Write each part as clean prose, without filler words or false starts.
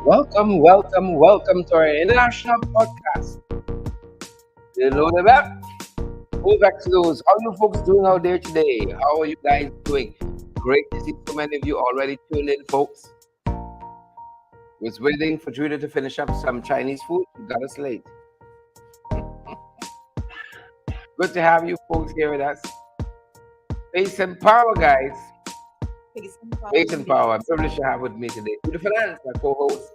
Welcome, welcome, welcome to our international podcast. You know the map? Move back to those. How you folks doing out there today? How are you guys doing? Great to see so many of you already tuned in, folks. Was waiting for Judah to finish up some Chinese food. You got us late. Good to have you folks here with us. Pace and power, guys. Pace and power. I'm privileged to have with me today. Judah Finance, my co-host.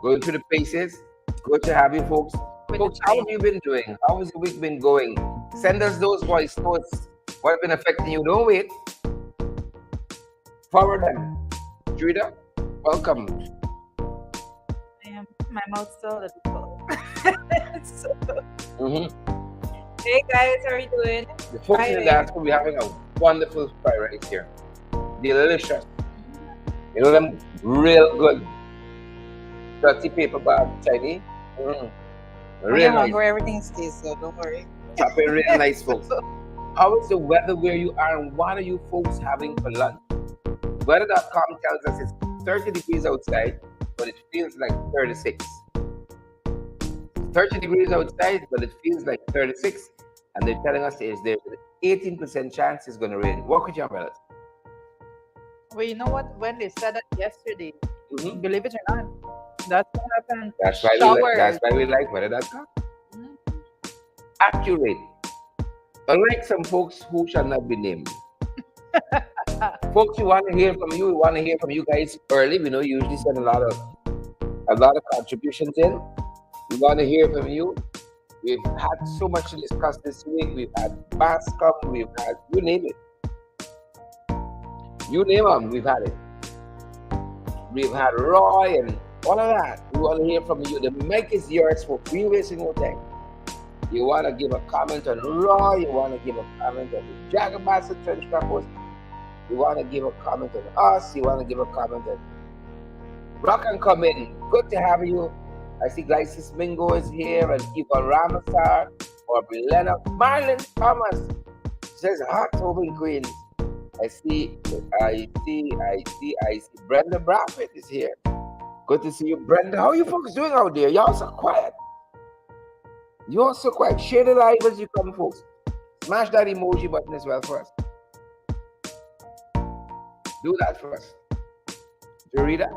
Going through the paces. Good to have you folks. Folks, how have you been doing? How has the week been going? Send us those voice notes. What have been affecting you? Don't wait. Forward them. Judah, welcome. My mouth's still a little full. So, Mm-hmm. hey guys, how are you doing? The folks in the diaspora, we're having a wonderful fry right here. Delicious. You know them real good. Dirty paper bag, Chinese. Real nice. Where everything stays, so don't worry. Chop it real nice, folks. How is the weather where you are, and what are you folks having for lunch? Weather.com tells us it's 30 degrees outside, but it feels like 36. 30 degrees outside, but it feels like 36. And they're telling us there's 18% chance it's going to rain. What could you umbrellas? Well, you know what? When they said that yesterday, Mm-hmm. believe it or not, that's what happened. That's why we like weather.com. Mhm. Accurate. Unlike some folks who shall not be named. Folks, we want to hear from you. We want to hear from you guys early. We know you usually send a lot of contributions in. We want to hear from you. We've had so much to discuss this week. We've had Bascom. We've had you name it. You name them. We've had it. We've had Roy and all of that. We want to hear from you. The mic is yours for free wasting no time. You want to give a comment on Roy. You want to give a comment on the Jagabasa Trench Campus. You want to give a comment on us. You want to give a comment on Rock and come in. Good to have you. I see Glycis Mingo is here and Eva Ramasar or Brilena. Marlon Thomas says hot over in Queens. I see Brenda Braffett is here. Good to see you, Brenda. How are you folks doing out there? Y'all so quiet. You're so quiet. Share the live as you come, folks. Smash that emoji button as well for us. Do that for us. Jarita,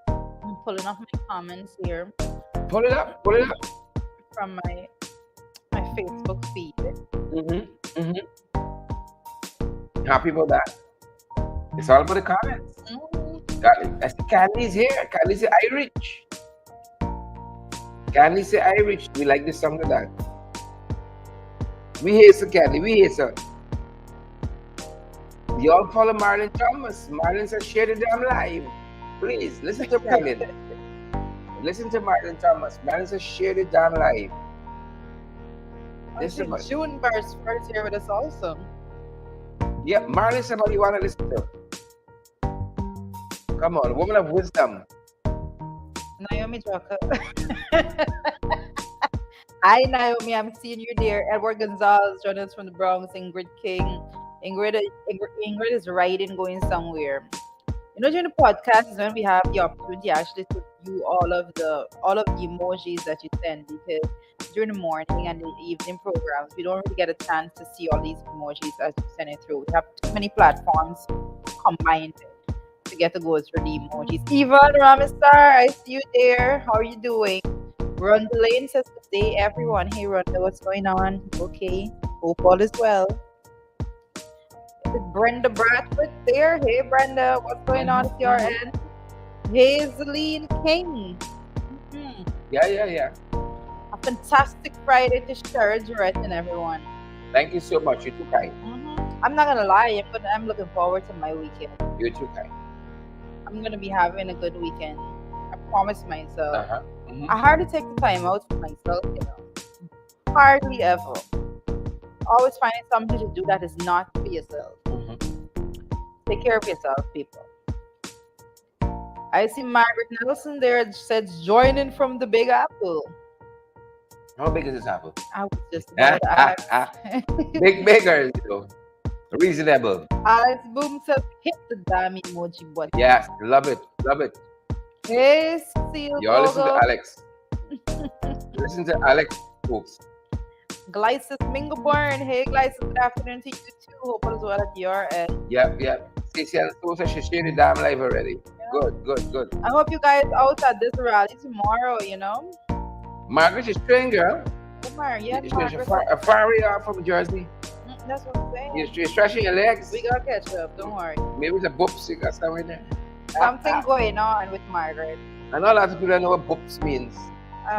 I'm pulling off my comments here pull it up. from my Facebook feed. Happy about that. It's all about the comments. I see Candy's here. Candy say Irish. Candy say Irish. We like this song with that. We hear sir, Candy. We hear sir. Y'all follow Marlon Thomas. Marlon says share the damn live. Please listen to Marlon. Listen to Martin Thomas. Martin says, share the damn life. I Listen, think June Bear's first here with us also. yeah, Marley, somebody you want to listen to. Come on, woman of wisdom. Naomi Drucker. Hi, Naomi. I'm seeing you there. Edward Gonzalez joining us from the Bronx. Ingrid King. Ingrid is writing, going somewhere. You know, during the podcast is when we have the opportunity actually to view all of the emojis that you send, because during the morning and the evening programs we don't really get a chance to see all these emojis as you send it through. We have too many platforms combined to get to go through the emojis. Yvonne Ramistar, I see you there. How are you doing? Rhonda Lane says good day, everyone. Hey Rhonda, what's going on? Okay. Hope all is well. Is Brenda Bradford there? Hey Brenda, what's going on at your end? Hazeline King. Mhm. Yeah. A fantastic Friday to share Jarrett and everyone. Thank you so much. You're too kind. I'm not gonna lie, I'm looking forward to my weekend. You're too kind. I'm gonna be having a good weekend. I promise myself. Uh-huh. I hardly take the time out for myself, Hardly ever. Always finding something to do that is not for yourself. Take care of yourself, people. I see Margaret Nelson there, says joining from the Big Apple. How big is this apple? I was just about to ask. Bigger, reasonable. Alex Boom says hit the damn emoji button. Yes, love it. Hey, Seal You all listen to Bogo. Alex. Listen to Alex, folks. Glycis Mingleborn. Hey, Glycis, good afternoon to you too. Hope all is well at your end. Yep. Stacey and Sosa, she shared the damn live already. Yeah. Good. I hope you guys out at this rally tomorrow, Margaret is trained, girl. Margaret. She's a fiery off from Jersey. That's what I'm saying. You're stretching your legs. We gotta catch up, don't worry. Maybe it's a boops you got somewhere there. Something going on with Margaret. I know a lot of people don't know what boops means.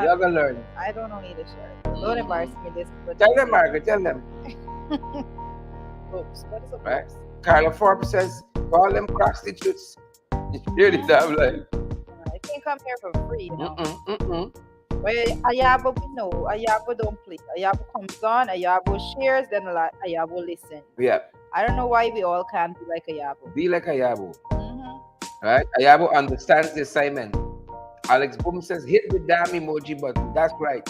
You're gonna learn. I don't know either, sure. Don't embarrass me this. Tell them, Margaret, tell them. Boops. What is a Right. boops? Carla Forbes says, call them prostitutes. It's really damn like. I can't come here for free, Well, Ayabo we know. Ayabo don't play. Ayabo comes on, Ayabo shares, then Ayabo listen. Yeah. I don't know why we all can't be like Ayabo. Be like Ayabo. Right? Ayabo understands the assignment. Alex Boom says, hit the damn emoji button. That's right.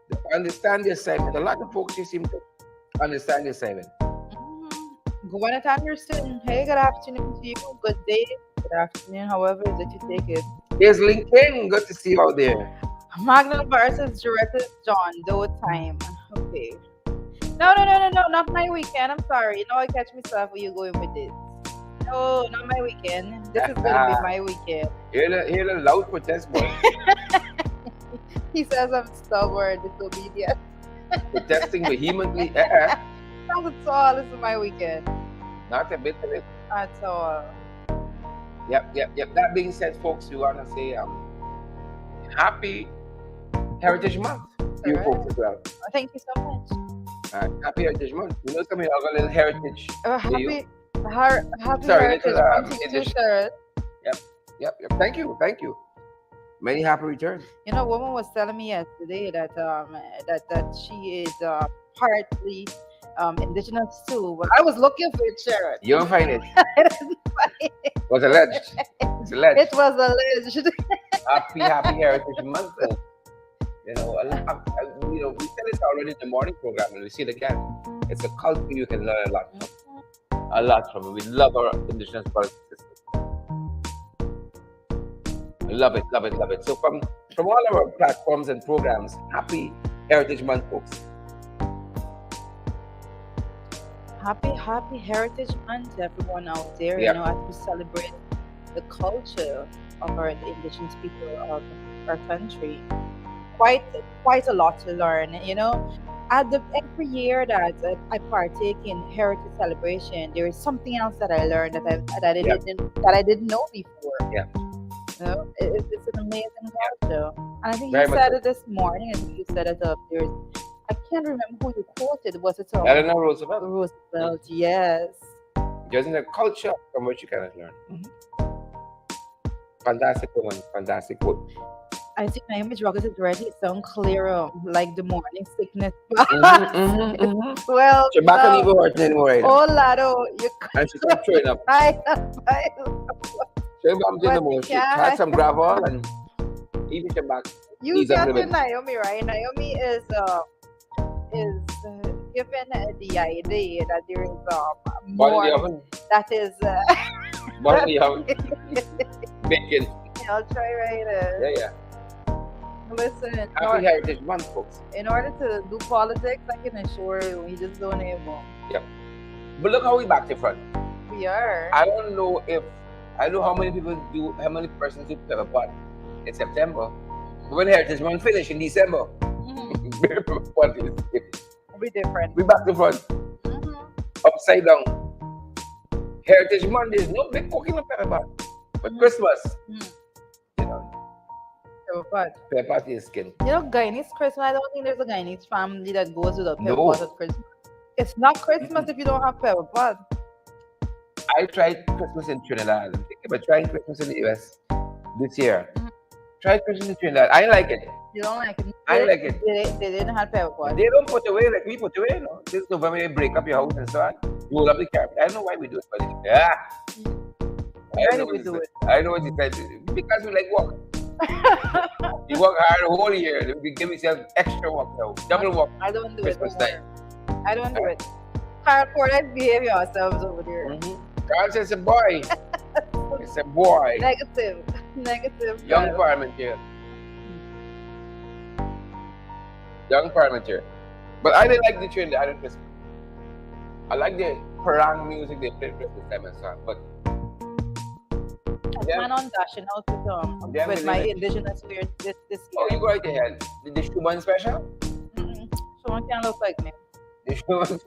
They understand the assignment. A lot of folks you seem to understand the assignment. Gwinnett Anderson, hey, good afternoon to you. Good day, good afternoon, however it is that you take it. Here's Lincoln. Good to see you out there. Magna versus Jaretta John, though time. Okay. No, not my weekend. I'm sorry. I catch myself where you going with this. No, not my weekend. This is gonna be my weekend. Hear the loud protest boy. He says I'm stubborn, disobedient. Protesting vehemently. Not at all. This is my weekend. Not a bit of it. At all. Yep. That being said, folks, we want to say happy Heritage Month to you folks as well. Thank you so much. Happy Heritage Month. Some of y'all got a little heritage. Happy Sorry, Heritage Month to you, Sharon. Yep. Thank you. Many happy returns. A woman was telling me yesterday that that she is partly indigenous too. But I was looking for it, Sharon. You don't find it? I didn't find it. It was alleged. It's alleged. It was alleged. Happy Heritage Month. We said this already in the morning program, and we see it again. It's a culture you can learn a lot from. We love our indigenous brothers and sisters. Love it. So from all of our platforms and programs, happy Heritage Month, folks. Happy Heritage Month, everyone out there. Yep. As we celebrate the culture of our indigenous people of our country. Quite a lot to learn. Every year that I partake in heritage celebration, there is something else that I learned that I didn't know before. Yeah. It's an amazing culture. And I think Very you said it this morning. I think you said it up there. I can't remember who you quoted. Was it Eleanor Roosevelt? Roosevelt, yes. Just in the culture from which you cannot learn. Fantastic woman, fantastic quote. I see Naomi's rocket is ready. Sound clearer, like the morning sickness Mm-hmm, pass. mm-hmm, It's mm-hmm. well She back and now. even hurting anymore, you know. Oh, Lado, you And she kept throwing up. cry and file, She bumped in the but you more. She had can't. some gravel and even she back You needs a get little with bit. Naomi, right? Naomi is given the idea that there is Bun in the more oven. that is. Bun in the oven. Bacon. I'll try right. Yeah, yeah. Listen, Happy Heritage Month, folks. in order to do politics, I can assure you, we just don't able. Yep. But look how we back to front. We are. I don't know if I know how many people do, how many persons do pepper pot in September. But when Heritage Month finish in December, pepper pot is We different. we back to front, upside down. Heritage Month is no big cooking of pepper pot, but Christmas, you know, pepper pot is skin. You know, Guyanese Christmas. I don't think there's a Guyanese family that goes with a pepper No. pot at Christmas. It's not Christmas if you don't have pepper pot. I tried Christmas in Trinidad. I'm thinking about trying Christmas in the US this year. Tried Christmas in Trinidad. I like it. You don't like it. I like it. They didn't have pepper pot. They don't put away like we put away, you know. This November they break up your house and so on. Roll up the carpet. I don't know why we do it, but yeah. Why do we do it? I know what you said. Because we like work. You work hard the whole year. We give yourself extra work now. Double work. I don't do Christmas it. time. I don't do it. Carl, for that behave yourselves over there. Carl says it's a boy. It's a boy. Negative. Young Carl. parliamentarian. Young parliamentarian. But I didn't like the Trinidad Christmas. I like the parang music they play Christmas time and so on. But I plan on dashing out with my indigenous wear this year. oh, you go right ahead. The Schumann special? Someone can look like me. The Schumann.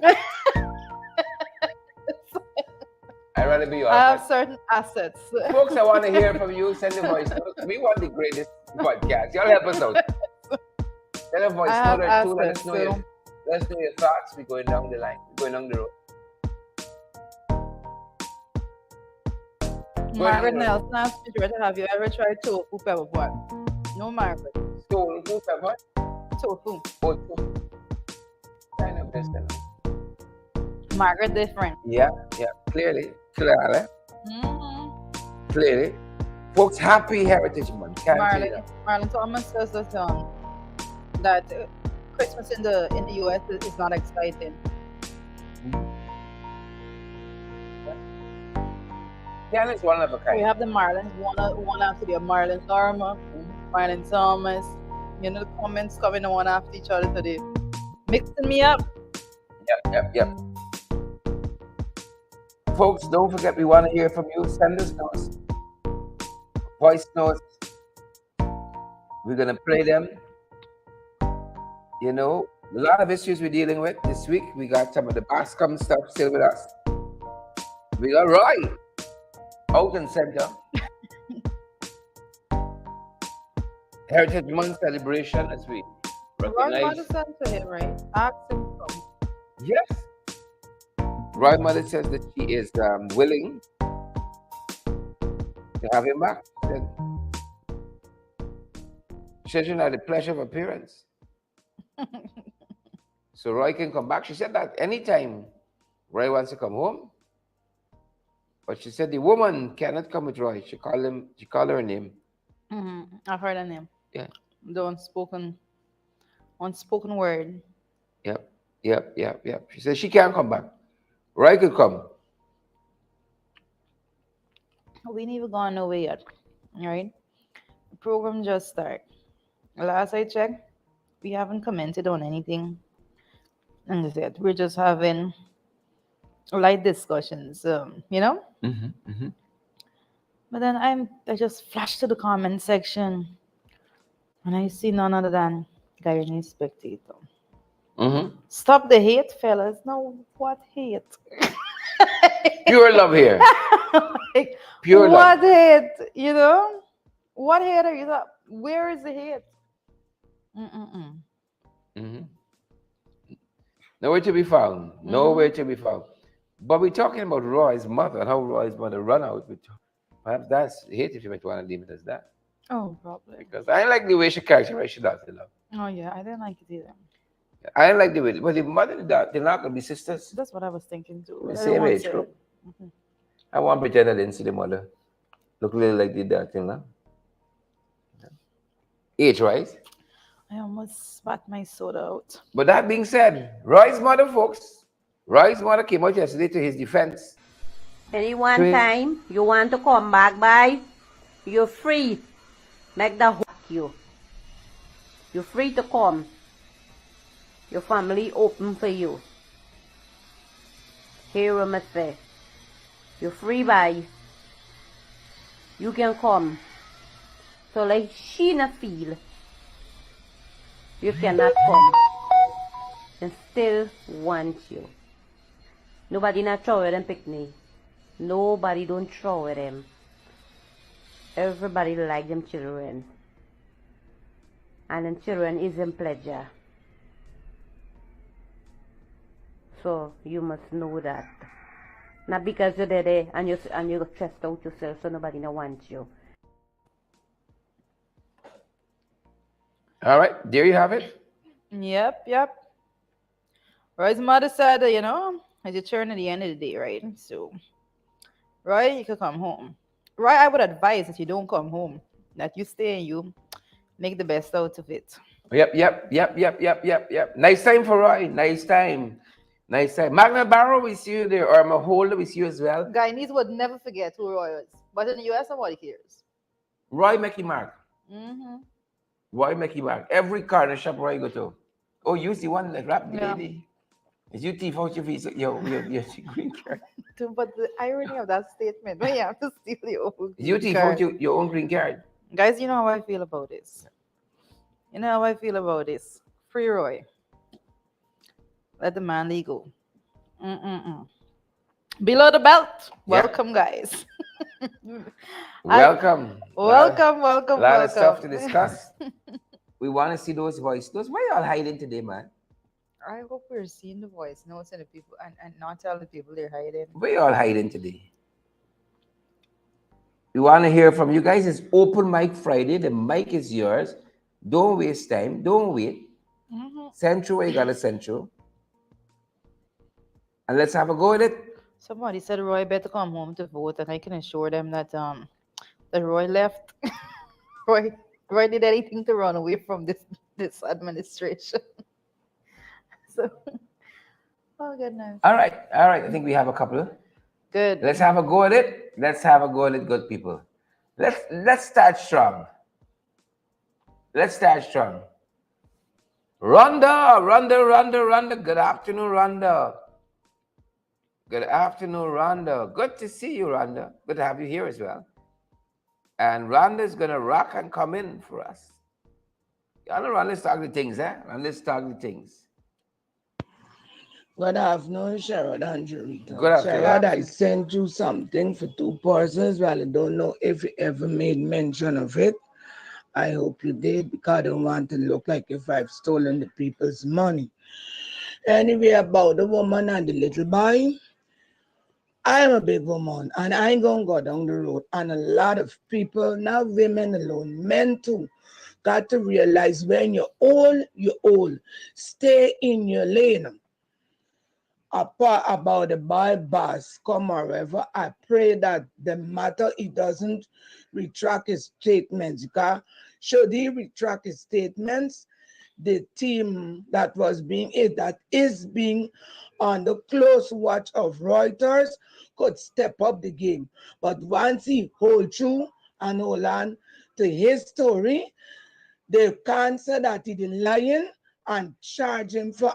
I'd rather be yours. I have certain assets. Folks, I want to hear from you. Send a voice note. We want the greatest podcast. Y'all help us out. Send a voice note or two. Let us know your thoughts. We're going down the line. We're going down the road. Margaret Nelson asked me, have you ever tried tofu pepper pot? No, Margaret. Tofu pepper? Tofu. Oh, tofu. Kind of this, Margaret different. Yeah, clearly. Clearly. Folks, happy Heritage Month. Marlon Thomas says that Christmas in the US is not exciting. Yeah, it's one of a kind. We have the Marlins, one after the Marlon Norma, Marlon Thomas. You know, the comments coming one after each other today. Mixing me up. Yep. Folks, don't forget, we want to hear from you. Send us notes, voice notes. We're going to play them. You know, a lot of issues we're dealing with this week. We got some of the Bascom stuff still with us. We got Roy out and center. Heritage Month celebration as we recognize. Roy Mother sent to him, right? Ask him to come. Yes. Roy Mother says that she is willing to have him back. She said she had the pleasure of appearance. So Roy can come back. She said that anytime Roy wants to come home. But she said the woman cannot come with Roy. She called her name. I've heard her name. Yeah. The unspoken word. Yep. She said she can't come back. Roy could come. We ain't even gone nowhere yet. Right? The program just started. Last I checked, we haven't commented on anything. And that's it. We're just having light discussions, you know? But then I just flashed to the comment section and I see none other than Guyanese Spectator. Stop the hate, fellas. No, what hate? Pure love here. Like, Pure what love. hate? You know? What hate are you talking? Where is the hate? Nowhere to be found. Nowhere to be found. But we're talking about Roy's mother and how Roy's mother run out with. Perhaps that's hate if you might want to leave it as that. Oh, probably. Because I like the way she characterized she does the love. Oh yeah, I didn't like it either. I like the way, but the mother and the daughter, they're not gonna be sisters. That's what I was thinking too, The but I didn't same want to age say group. it. Mhm. I want to pretend I didn't see the mother. Look a little like the daughter, no? Age wise. I almost spat my soda out. But that being said, Roy's mother, folks, Roy's mother came out yesterday to his defense. Any To one his, time you want to come back by, you're free. Make the you. You're free to come. Your family open for you. Hear what I say. You're free by. You can come. So like she not feel you cannot come and still want you. Nobody not throw them picnic. Nobody don't throw them. Everybody like them children. And them children is in pleasure. So you must know that. Not because you're there and you stressed out yourself so nobody no wants you. all right, there you have it. Yep, yep. Roy's mother said, it's your turn at the end of the day, right? So, Roy, you could come home. Roy, I would advise that you don't come home, that you stay and you make the best out of it. Yep. Nice time for Roy. Nice time. Nice time. Magna Barrow is you there, or Maholder is you as well. Guyanese would never forget who Roy is, but in the US, nobody cares. Roy Mackey Mark. Mm-hmm. Roy Mackey Mark. Every corner shop Roy go to. Oh, you the one that rap the Yeah. lady. Is you thief out your visa, your green card? But the irony of that statement, when you have to steal your own Is you green thief out card. your own green card? Guys, you know how I feel about this. You know how I feel about this. Free Roy. Let the man go. Mm-mm-mm. Below the belt. Yeah. Welcome, guys. Welcome. Welcome, A lot of stuff to welcome. discuss. We want to see those voices. Those why y'all hiding today, man? I hope we're seeing the voice notes and the people and not telling the people they're hiding. Where y'all hiding today? We want to hear from you guys. It's open mic Friday. The mic is yours. Don't waste time. Don't wait. Mm-hmm. Send through what you gotta send through. And let's have a go at it. Somebody said Roy better come home to vote, and I can assure them that Roy left. Roy Roy did anything to run away from this administration. So, oh goodness. All right. I think we have a couple. Good. Let's have a go at it. Let's have a go at it, good people. Let's start strong. Let's start strong. Rhonda. Good afternoon, Rhonda. Good afternoon, Rhonda. Good to see you, Rhonda. Good to have you here as well. And Rhonda's gonna rock and come in for us. Y'all know Rhonda's talking the things, eh? Rhonda's talking the things. Good afternoon, Sherrod and Jerita. Good afternoon. Sherrod, I sent you something for two persons. Well, I don't know if you ever made mention of it. I hope you did because I don't want to look like if I've stolen the people's money. Anyway, about the woman and the little boy, I'm a big woman and I ain't gonna go down the road. And a lot of people, not women alone, men too, got to realize when you're old, you're old. Stay in your lane. Apart about the bypass come wherever, I pray that the matter he doesn't retract his statements. Because should he retract his statements, the team that is being on the close watch of Reuters could step up the game. But once he hold true and hold on to his story, they can't say that he is lying and charge him for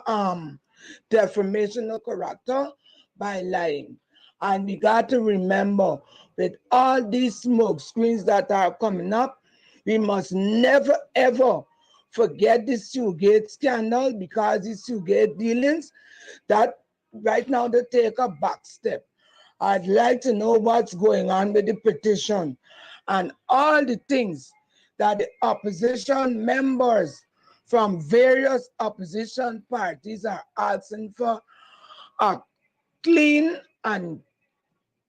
defamation of character by lying. And we got to remember with all these smoke screens that are coming up, we must never ever forget the Sugate scandal because the Sugate dealings that right now they take a back step. I'd like to know what's going on with the petition and all the things that the opposition members from various opposition parties are asking for a clean and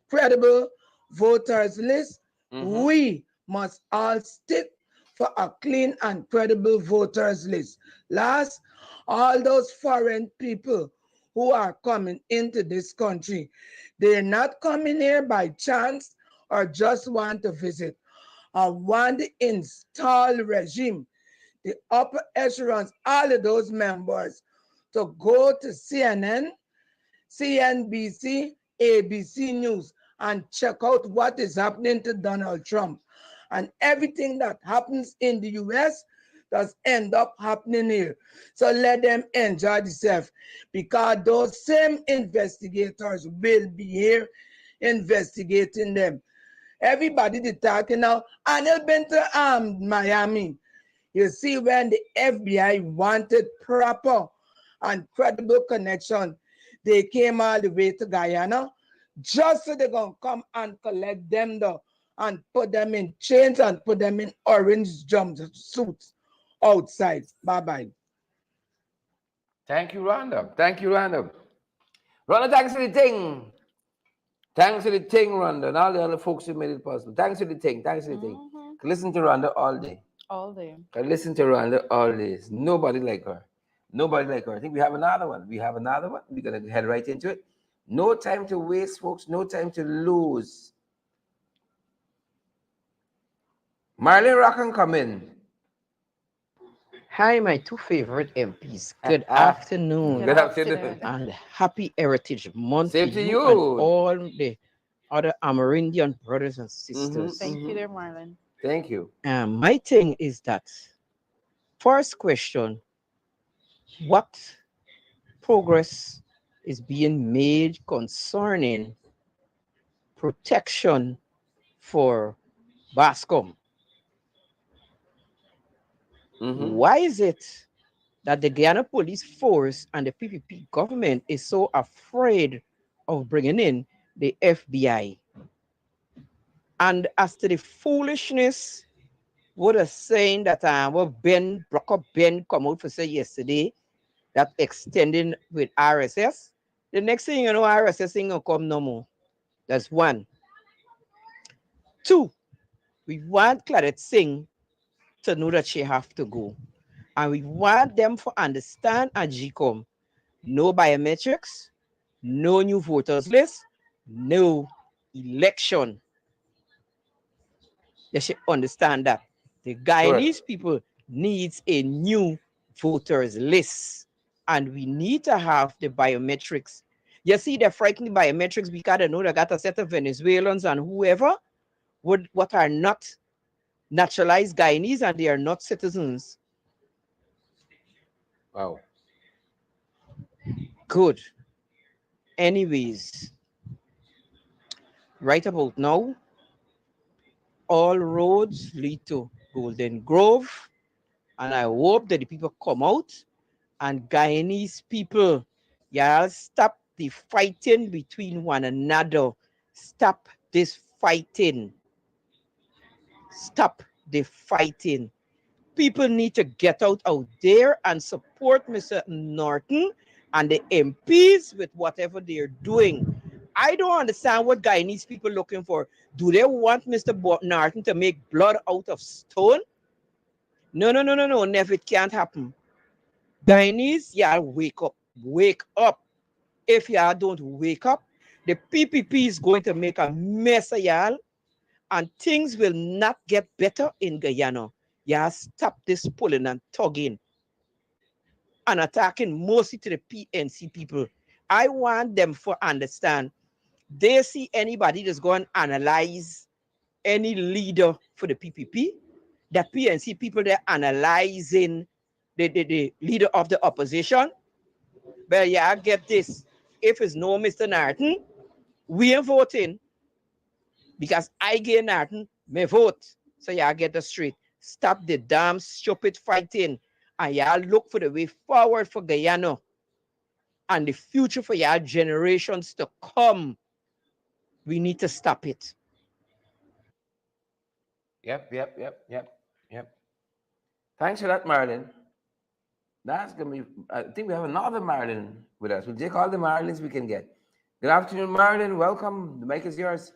credible voters list. We must all stick for a clean and credible voters list. Last, all those foreign people who are coming into this country, they're not coming here by chance or just want to visit. I want the installed regime, the upper echelons, all of those members to go to CNN, CNBC, ABC News, and check out what is happening to Donald Trump. And everything that happens in the US does end up happening here. So let them enjoy themselves because those same investigators will be here investigating them. Everybody they talking now, and they've been to Miami. You see, when the FBI wanted proper and credible connection, they came all the way to Guyana just so they're going to come and collect them though, and put them in chains and put them in orange jumpsuits outside. Bye-bye. Thank you, Rhonda. Thank you, Rhonda. Rhonda, thanks for the thing. Thanks to the thing, Rhonda, and all the other folks who made it possible. Thanks to the thing. Thanks to the thing. Can listen to Rhonda all day. All day. Can listen to Rhonda all day. Nobody like her. Nobody like her. I think we have another one. We have another one. We're gonna head right into it. No time to waste, folks. No time to lose. Marlene Rockan, come in. Hi, my two favorite MPs. Good Good afternoon Good afternoon. afternoon. and happy Heritage Month Same to to you and you. all the other Amerindian brothers and sisters. Thank you there, Marlon. Thank you. My thing is that first question, what progress is being made concerning protection for Bascom? Why is it that the Guyana Police Force and the PPP government is so afraid of bringing in the FBI? And as to the foolishness, what is saying that what Ben Brock Ben come out for say yesterday that extending with RSS. The next thing you know, RSS ain't gonna come no more. That's one. Two, we want Claudette Singh to know that she have to go. And we want them to understand at GCOM, no biometrics, no new voters list, no election. They should understand that. The Correct. Guyanese people needs a new voters list. And we need to have the biometrics. You see, they're frightening biometrics because they know they got a set of Venezuelans and whoever what are not naturalized Guyanese and they are not citizens. Wow. Good. Anyways, right about now, all roads lead to Golden Grove. And I hope that the people come out and Guyanese people, y'all stop the fighting between one another. Stop this fighting. Stop the fighting. People need to get out there and support Mr. Norton and the MPs with whatever they're doing. I don't understand what Guyanese people looking for. Do they want Mr. Norton to make blood out of stone? No, no, no, no, no. Never. It can't happen. Guyanese, y'all wake up. Wake up. If y'all don't wake up, the PPP is going to make a mess of y'all and things will not get better in Guyana. Y'all stop this pulling and tugging and attacking mostly to the PNC people. I want them to understand. They see anybody that's going to analyze any leader for the PPP, the PNC people, they're analyzing the leader of the opposition. But yeah, get this. If it's no Mr. Narton, we ain't voting because I get Narton, may vote. So y'all get the straight. Stop the damn stupid fighting and y'all look for the way forward for Guyana and the future for y'all generations to come. We need to stop it. Yep. Thanks for that, Marilyn. That's gonna be. I think we have another Marilyn with us. We'll take all the Marilyn's we can get. Good afternoon, Marilyn. Welcome. The mic is yours.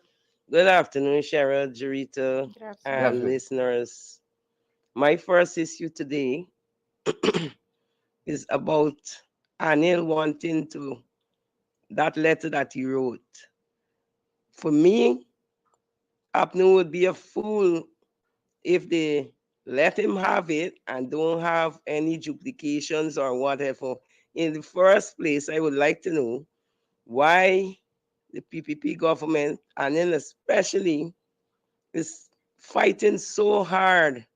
Good afternoon, Cheryl, Jarita, Good Good and afternoon. afternoon. listeners. My first issue today is about Anil wanting to that letter that he wrote. For me, Abner would be a fool if they let him have it and don't have any duplications or whatever. In the first place, I would like to know why the PPP government, and then especially, is fighting so hard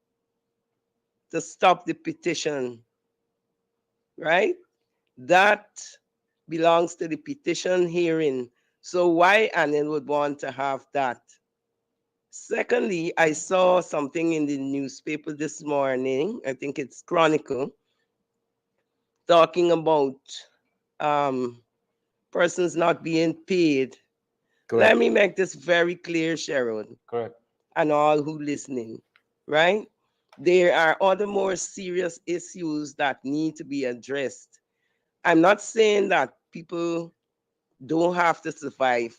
to stop the petition, right? That belongs to the petition hearing. So why Anil would want to have that? Secondly, I saw something in the newspaper this morning, I think it's Chronicle, talking about um, persons not being paid. Let Correct. me make this very clear, Sharon, Correct. and all who listening, right? There are other more serious issues that need to be addressed. I'm not saying that people don't have to survive,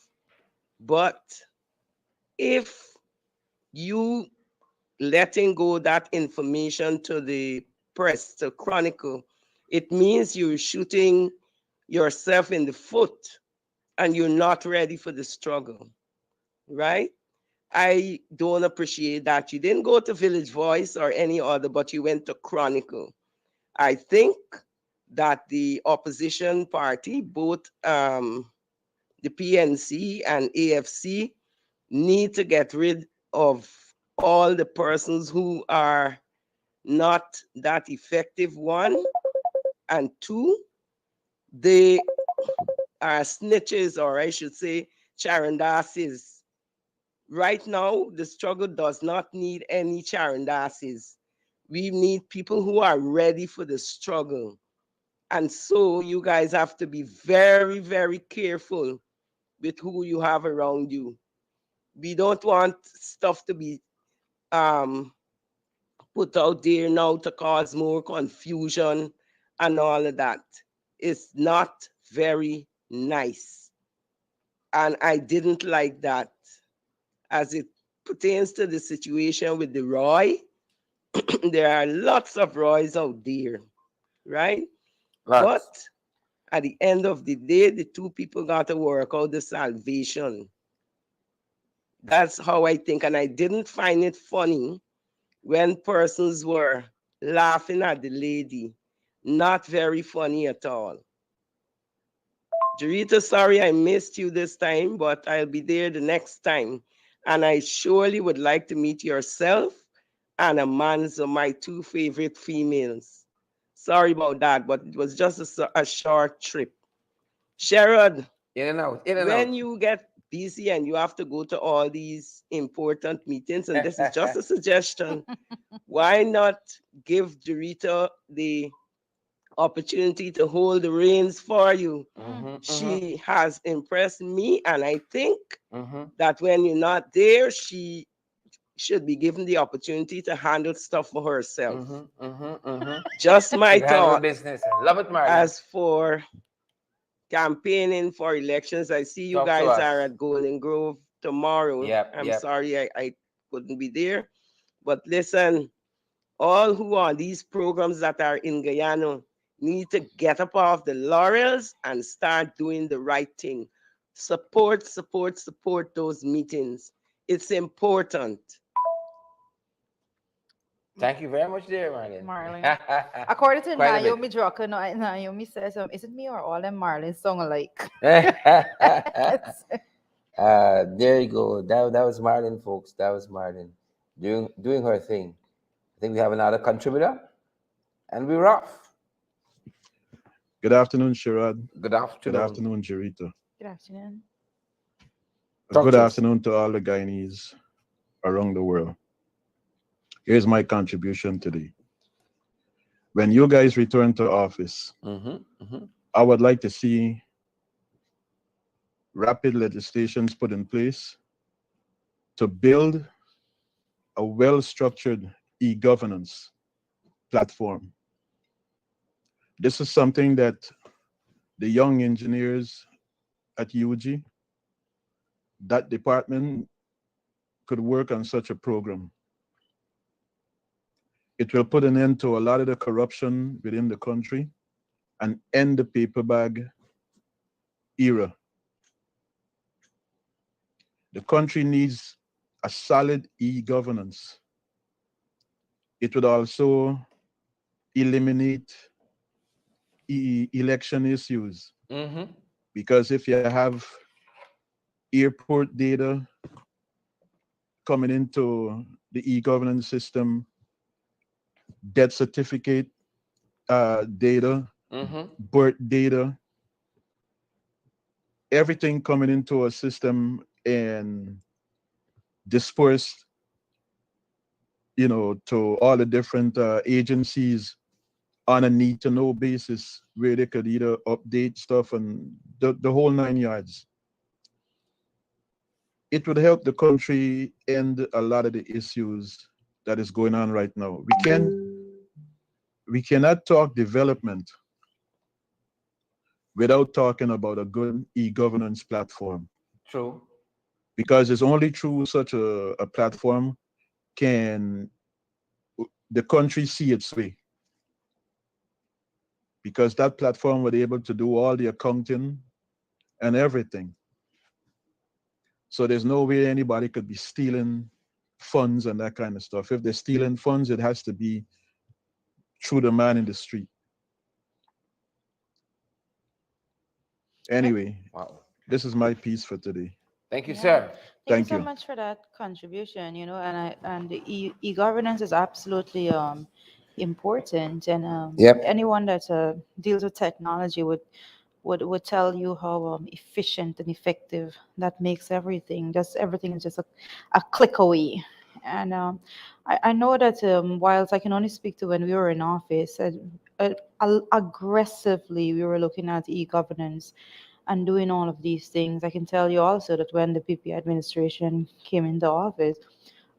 but if you letting go that information to the press, to Chronicle, it means you're shooting yourself in the foot and you're not ready for the struggle, right? I don't appreciate that. You didn't go to Village Voice or any other, but you went to Chronicle. I think that the opposition party, both the PNC and AFC, need to get rid of all the persons who are not that effective, one, and two, they are snitches, or I should say, charandases. Right now, the struggle does not need any charandases. We need people who are ready for the struggle. And so you guys have to be very, very careful with who you have around you. We don't want stuff to be um, put out there now to cause more confusion and all of that. It's not very nice. And I didn't like that as it pertains to the situation with the Roy. There are lots of Roys out there, right? But Lots. at the end of the day, the two people got to work out the salvation. That's how I think. And I didn't find it funny when persons were laughing at the lady. Not very funny at all. Jarita, sorry I missed you this time, but I'll be there the next time. And I surely would like to meet yourself and Amanzo, my two favorite females. Sorry about that, but it was just a short trip. Sherrod, In and out. In and out. when you get busy and you have to go to all these important meetings, and this is just a suggestion, why not give Jarita the opportunity to hold the reins for you? Mm. She has impressed me, and I think Mm-hmm. that when you're not there, she should be given the opportunity to handle stuff for herself. Mm-hmm. Mm-hmm. Mm-hmm. Just She my can handle thought. business. I love it, Marlon. As for campaigning for elections, I see you Talk to guys us. are at Golden Grove tomorrow. Yep. I'm Yep. sorry I couldn't be there. But listen, all who are these programs that are in Guyana need to get up off the laurels and start doing the right thing. Support, support, support those meetings. It's important. Thank you very much, dear Marlon. Marlon. According to Quite a bit. Naomi Drucker, Naomi says, is it me or all them Marlon song alike? There you go. That was Marlon, folks. That was Marlon doing her thing. I think we have another contributor, and we're off. Good afternoon, Sherrod. Good Good afternoon. afternoon, Jarita. Good afternoon. Talk Good to us. afternoon to all the Guyanese around the world. Here's my contribution today. When you guys return to office, Mm-hmm. Mm-hmm. I would like to see rapid legislations put in place to build a well-structured e-governance platform. This is something that the young engineers at UG, that department could work on such a program. It will put an end to a lot of the corruption within the country and end the paper bag era. The country needs a solid e-governance. It would also eliminate election issues, Mm-hmm. because if you have airport data coming into the e-governance system, death certificate data, Mm-hmm. birth data, everything coming into a system and dispersed, to all the different agencies on a need to know basis, where they could either update stuff and the whole 9 yards. It would help the country end a lot of the issues that is going on right now. We cannot talk development without talking about a good e-governance platform, True. because it's only through such a platform can the country see its way, because that platform would be able to do all the accounting and everything. So there's no way anybody could be stealing funds and that kind of stuff. If they're stealing funds, it has to be through the man in the street. Anyway, Wow. this is my piece for today. Thank you, Yeah. sir. Thank you Thank so you. much for that contribution, and the e-governance is absolutely important, and Yep. anyone that deals with technology would tell you how efficient and effective that makes everything. Just everything is just a click away. And I know that whilst I can only speak to when we were in office, aggressively we were looking at e-governance and doing all of these things. I can tell you also that when the PP administration came into office,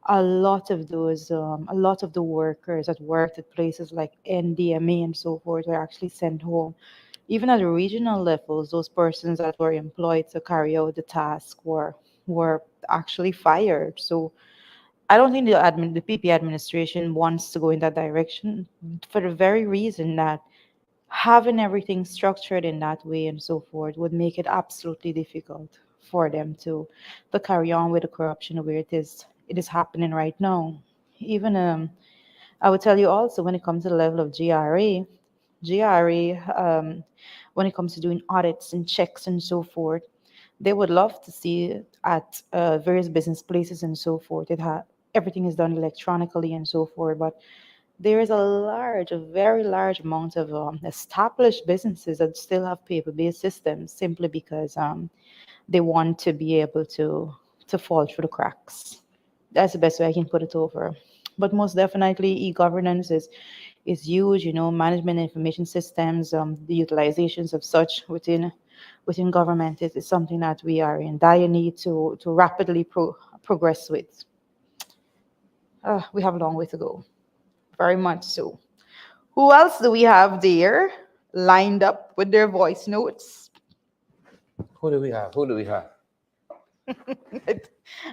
a lot of the workers that worked at places like NDMA and so forth were actually sent home. Even at the regional levels, those persons that were employed to carry out the task were actually fired. So I don't think the PP administration wants to go in that direction, for the very reason that having everything structured in that way and so forth would make it absolutely difficult for them to carry on with the corruption where it is happening right now. Even I would tell you also, when it comes to the level of GRA, when it comes to doing audits and checks and so forth, they would love to see it at various business places and so forth. Everything is done electronically and so forth, but there is a very large amount of established businesses that still have paper-based systems simply because they want to be able to fall through the cracks. That's the best way I can put it over. But most definitely, e-governance is huge. Management information systems, the utilizations of such within government is something that we are in dire need to rapidly progress with. We have a long way to go, very much so. Who else do we have there lined up with their voice notes? Who do we have? Who do we have?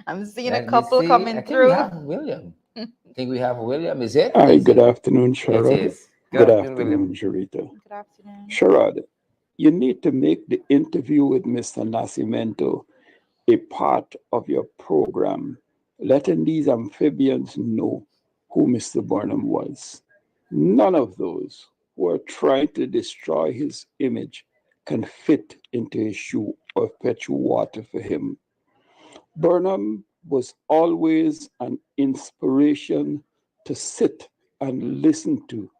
I'm seeing a Let me couple see. I coming think we through. have William. I think we have William. Is it? Hi, Is good it? afternoon, It Sharad. is. Good Good afternoon, William. afternoon, Jarita. Good afternoon. Sharad, you need to make the interview with Mr. Nascimento a part of your program, letting these amphibians know who Mr. Burnham was. None of those who are trying to destroy his image can fit into a shoe or fetch water for him. Burnham was always an inspiration to sit and listen to.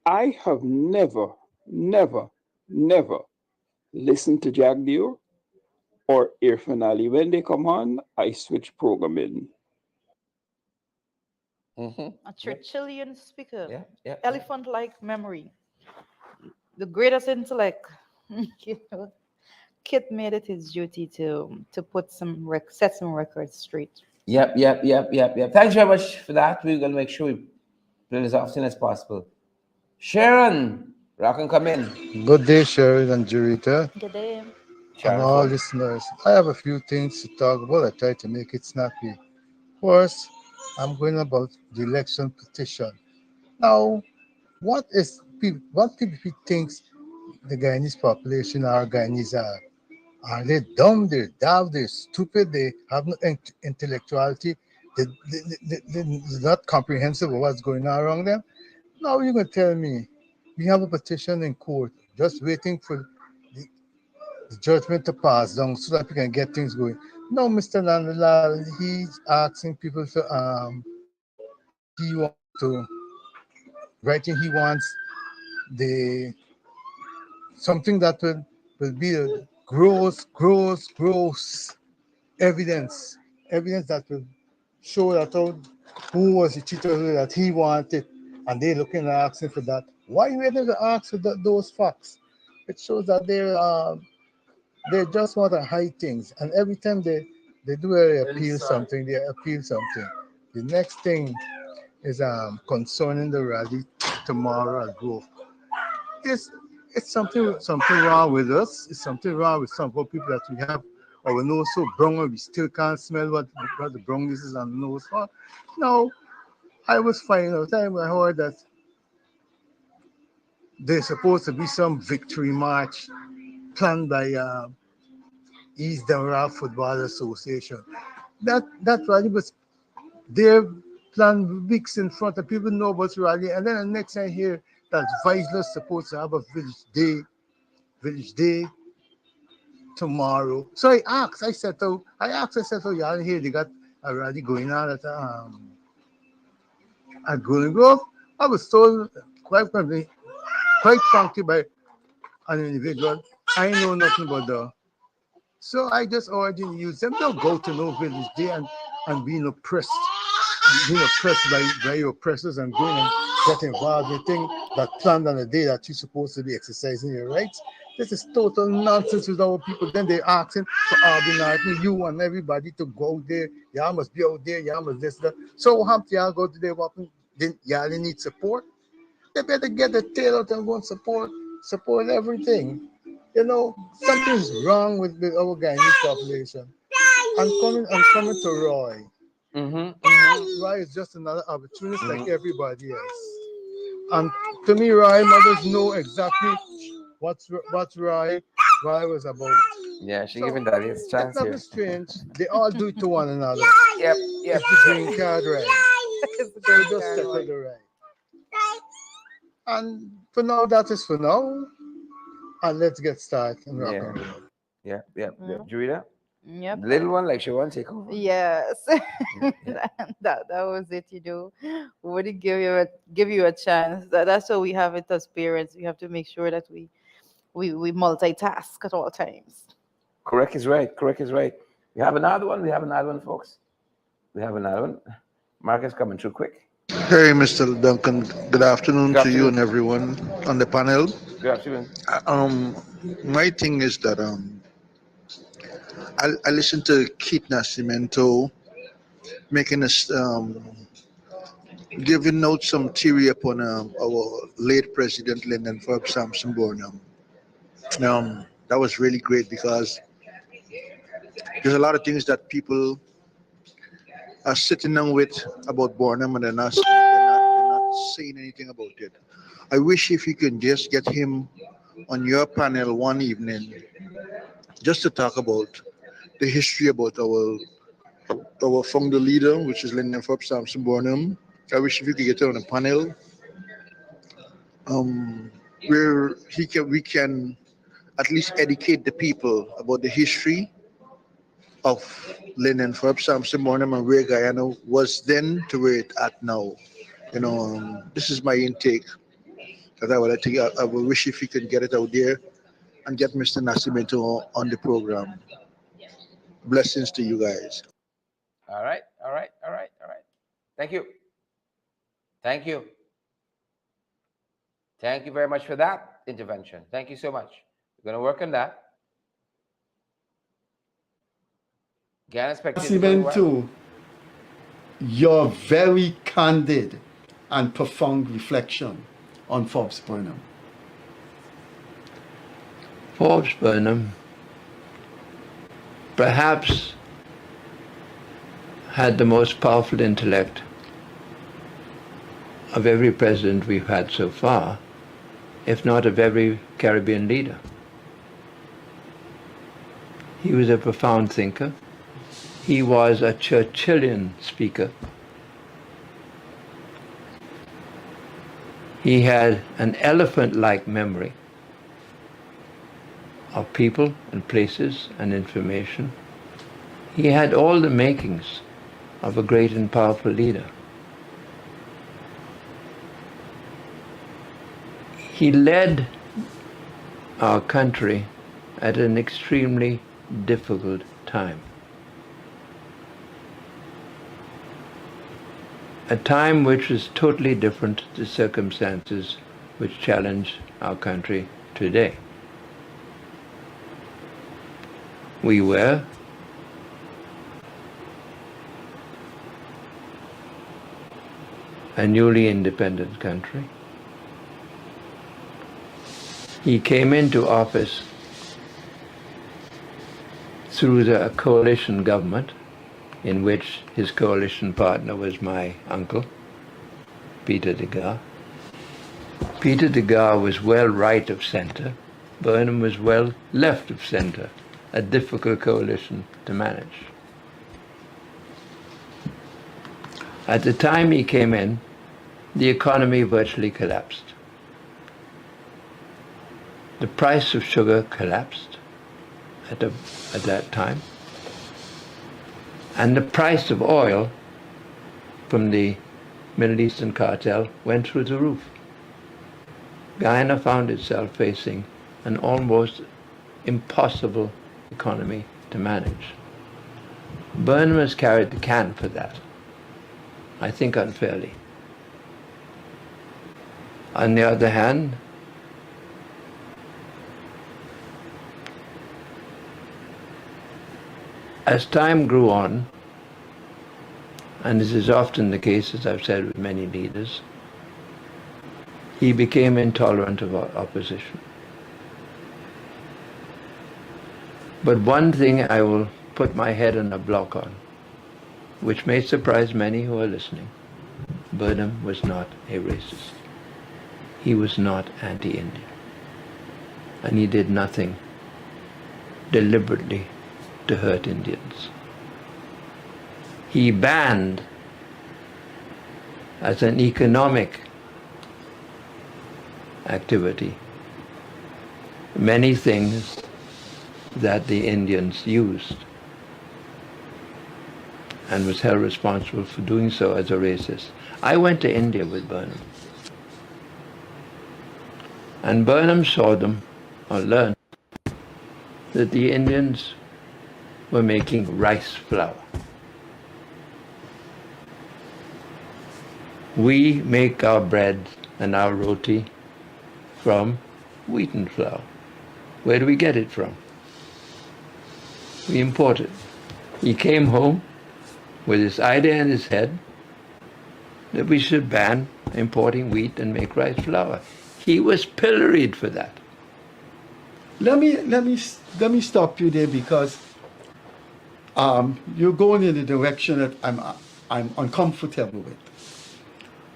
I have never listened to Jagdeo or Irfan Ali. When they come on, I switch program in. Mm-hmm. A Yep. Churchillian speaker, Yeah. Yeah. Yeah. elephant-like memory, the greatest intellect. you know, Kit made it his duty to put set some records straight. Yep. Yep. Yep. Yep. Yep. Thanks very much for that. We're gonna make sure we play as often as possible. Sharon, rock and come in. Good day, Sharon and Jurita. Good day. and Sharon all Ford. listeners. I have a few things to talk about. I try to make it snappy. First, I'm going about the election petition. Now, what people thinks the Guyanese population are Guyanese are? Are they dumb? They're daft? They're stupid? They have no intellectuality? They're not comprehensive of what's going on around them? Now you're going to tell me we have a petition in court just waiting for the, the judgment to pass down so that we can get things going. No, Mr. Nandalal, he's asking people to he wants to writing he wants the something that will be a gross evidence that will show that who was the cheater that he wanted, and they looking and asking for that. Why you never ask for those facts? It shows that they just want to hide things, and every time they do appeal something, they appeal something. The next thing is concerning the rally tomorrow at Grove. It's it's something wrong with us. It's something wrong with some of the people that we have our nose so brown and we still can't smell what the brownness is on the nose for. No, I was finding out time I heard that there's supposed to be some victory march planned by East Denver Football Association. That rally was their plan weeks in front of people know about the rally, and then the next I hear that Vice's supposed to have a village day tomorrow. So I said, oh, y'all here, they got a rally going on at Golden Grove. I was told quite frankly by an individual, I know nothing about the. So I just urging use them. Don't go to no village day and being oppressed by your oppressors and going and get involved in things that planned on the day that you're supposed to be exercising your rights. This is total nonsense with our people. Then they're asking for ordinary you and everybody to go there. Y'all must be out there. Y'all must this, that. So how y'all go to their weapon? Then y'all need support. They better get the tail out and go and support everything. Something's wrong with our Guyanese population. I'm coming to Roy. Roy is just another opportunist like everybody else. And to me, Roy mothers know exactly what Roy was about. Yeah, she So giving Daddy his it's chance nothing here. strange. They all do it to one another. Yep, yep, It's the yep. green card ride. It's the So green just card settle one. the ride. And for now, that is for now. And let's get started and rock Yeah, and roll. yep, yep, yep. Mm, Jurita, yep. the little one, like she wants to take over. Yes. Yeah, yeah. That was it, Wouldn't give you a chance. That's what we have it as parents. We have to make sure that we multitask at all times. Correct is right. Correct is right. We have another one. We have another one, folks. We have another one. Marcus coming through quick. Hey, Mr. Duncan. Good afternoon Good to you afternoon. and everyone on the panel. Good afternoon. Um, my thing is that I listened to Keith Nascimento making us giving out some theory upon our late president Lyndon Forbes Sampson Burnham. That was really great because there's a lot of things that people are sitting down with about Burnham and they're not saying anything about it. I wish if you can just get him on your panel one evening just to talk about the history about our founder leader, which is Lyndon Forbes Sampson Burnham. I wish if you could get her on a panel um, where we can at least educate the people about the history of Lyndon Forbes Sampson Burnham and where Guyana was then to where it's at now. This is my intake that I would wish if you could get it out there and get Mr. Nascimento on the program. Blessings to you guys. All right. All right. All right. All right. Thank you. Thank you. Thank you very much for that intervention. Thank you so much. We're going to work on that. Ghana spectator going well. Nascimento, your very candid and profound reflection on Forbes Burnham. Forbes Burnham perhaps had the most powerful intellect of every president we've had so far, if not of every Caribbean leader. He was a profound thinker. He was a Churchillian speaker. He had an elephant-like memory of people and places and information. He had all the makings of a great and powerful leader. He led our country at an extremely difficult time. A time which was totally different to the circumstances which challenge our country today. We were a newly independent country. He came into office through the coalition government, in which his coalition partner was my uncle, Peter de Gaar. Peter de Gaar was well right of centre. Burnham was well left of centre, a difficult coalition to manage. At the time he came in, the economy virtually collapsed. The price of sugar collapsed at that time. And the price of oil from the Middle Eastern cartel went through the roof. Guyana found itself facing an almost impossible economy to manage. Burnham has carried the can for that, I think unfairly. On the other hand, as time grew on, and this is often the case, as I've said with many leaders, he became intolerant of opposition. But one thing I will put my head on a block on, which may surprise many who are listening. Burnham was not a racist. He was not anti-Indian. And he did nothing deliberately to hurt Indians. He banned, as an economic activity, many things that the Indians used, and was held responsible for doing so as a racist. I went to India with Burnham. And Burnham saw them, or learned, that the Indians were making rice flour. We make our bread and our roti from wheaten flour. Where do we get it from? We import it. He came home with this idea in his head that we should ban importing wheat and make rice flour. He was pilloried for that. Let me stop you there, because you're going in a direction that I'm uncomfortable with.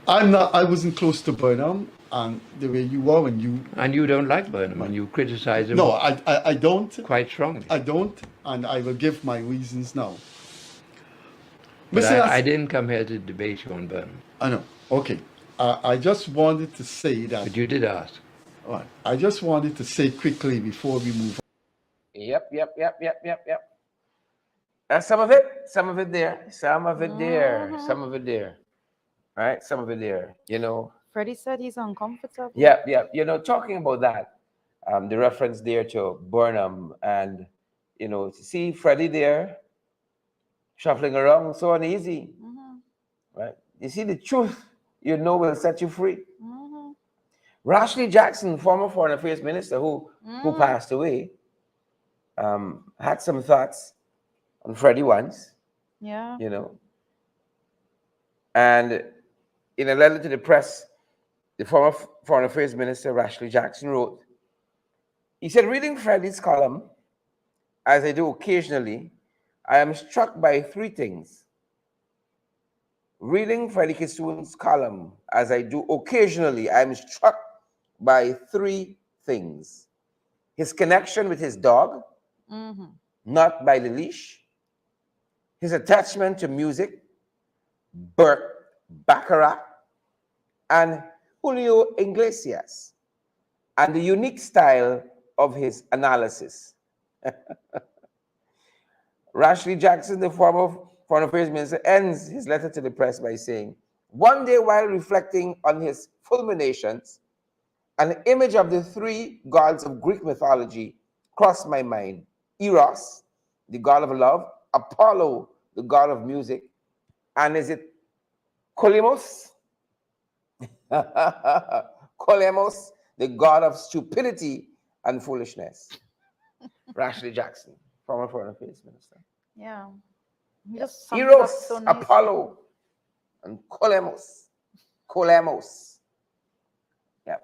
I wasn't close to Burnham, and the way you are and you don't like Burnham, and you criticize him. No, I don't. Quite strongly. I don't, and I will give my reasons now. But I didn't come here to debate you on Burnham. I know. Okay. I just wanted to say that. But you did ask. All right. I just wanted to say quickly before we move on. Yep. Some of it there. Some of it there. Right? Some of it there. You know. Freddie said he's uncomfortable. Yeah. You know, talking about that, the reference there to Burnham, and, you know, to see Freddie there shuffling around so uneasy. Right? You see, the truth, you know, will set you free. Rashley Jackson, former Foreign Affairs Minister who passed away, had some thoughts on Freddie once. Yeah. You know. And in a letter to the press, the former Foreign Affairs Minister, Rashley Jackson, wrote, he said, reading Freddie's column, as I do occasionally, I am struck by three things. Reading Freddie Kissoon's column, as I do occasionally, I am struck by three things. His connection with his dog, not by the leash, his attachment to music, Burt Bacharach, and Julio Iglesias, and the unique style of his analysis. Rashley Jackson, the former Foreign Affairs Minister, ends his letter to the press by saying, one day while reflecting on his fulminations, an image of the three gods of Greek mythology crossed my mind. Eros, the god of love, Apollo, the god of music, and is it Kolemos? Kolemos, the god of stupidity and foolishness. Rashley Jackson, former Foreign Affairs Minister. Yeah. Just summed it up Eros, so nicely. Apollo, and Kolemos. Kolemos. Yeah.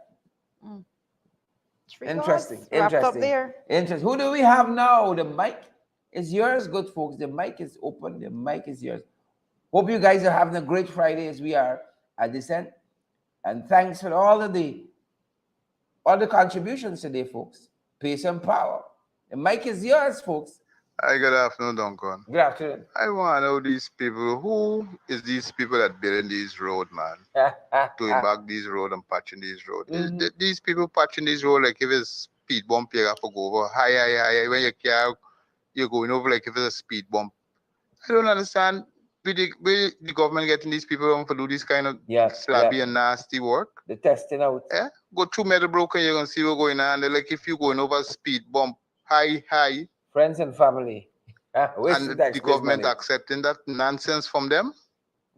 Three Interesting. gods wrapped up Interesting. there. Interesting. Who do we have now? The mic is yours, good folks. The mic is open. The mic is yours. Hope you guys are having a great Friday as we are at this end. And thanks for all the contributions today, folks. Peace and power. The mic is yours, folks. Hi, good afternoon, Duncan. Good afternoon. I want to know these people. Who is these people that building these road, man? Doing back these road and patching these road. These people patching these road like if it's speed bump, you have to go over. High. When you're going over like if it's a speed bump. I don't understand. Where the government getting these people on for do this kind of slabby and nasty work? The testing out. Yeah. Go through Meadowbrook and you're gonna see what's going on. They're like if you're going over speed bump, high. Friends and family. And the government accepting that nonsense from them?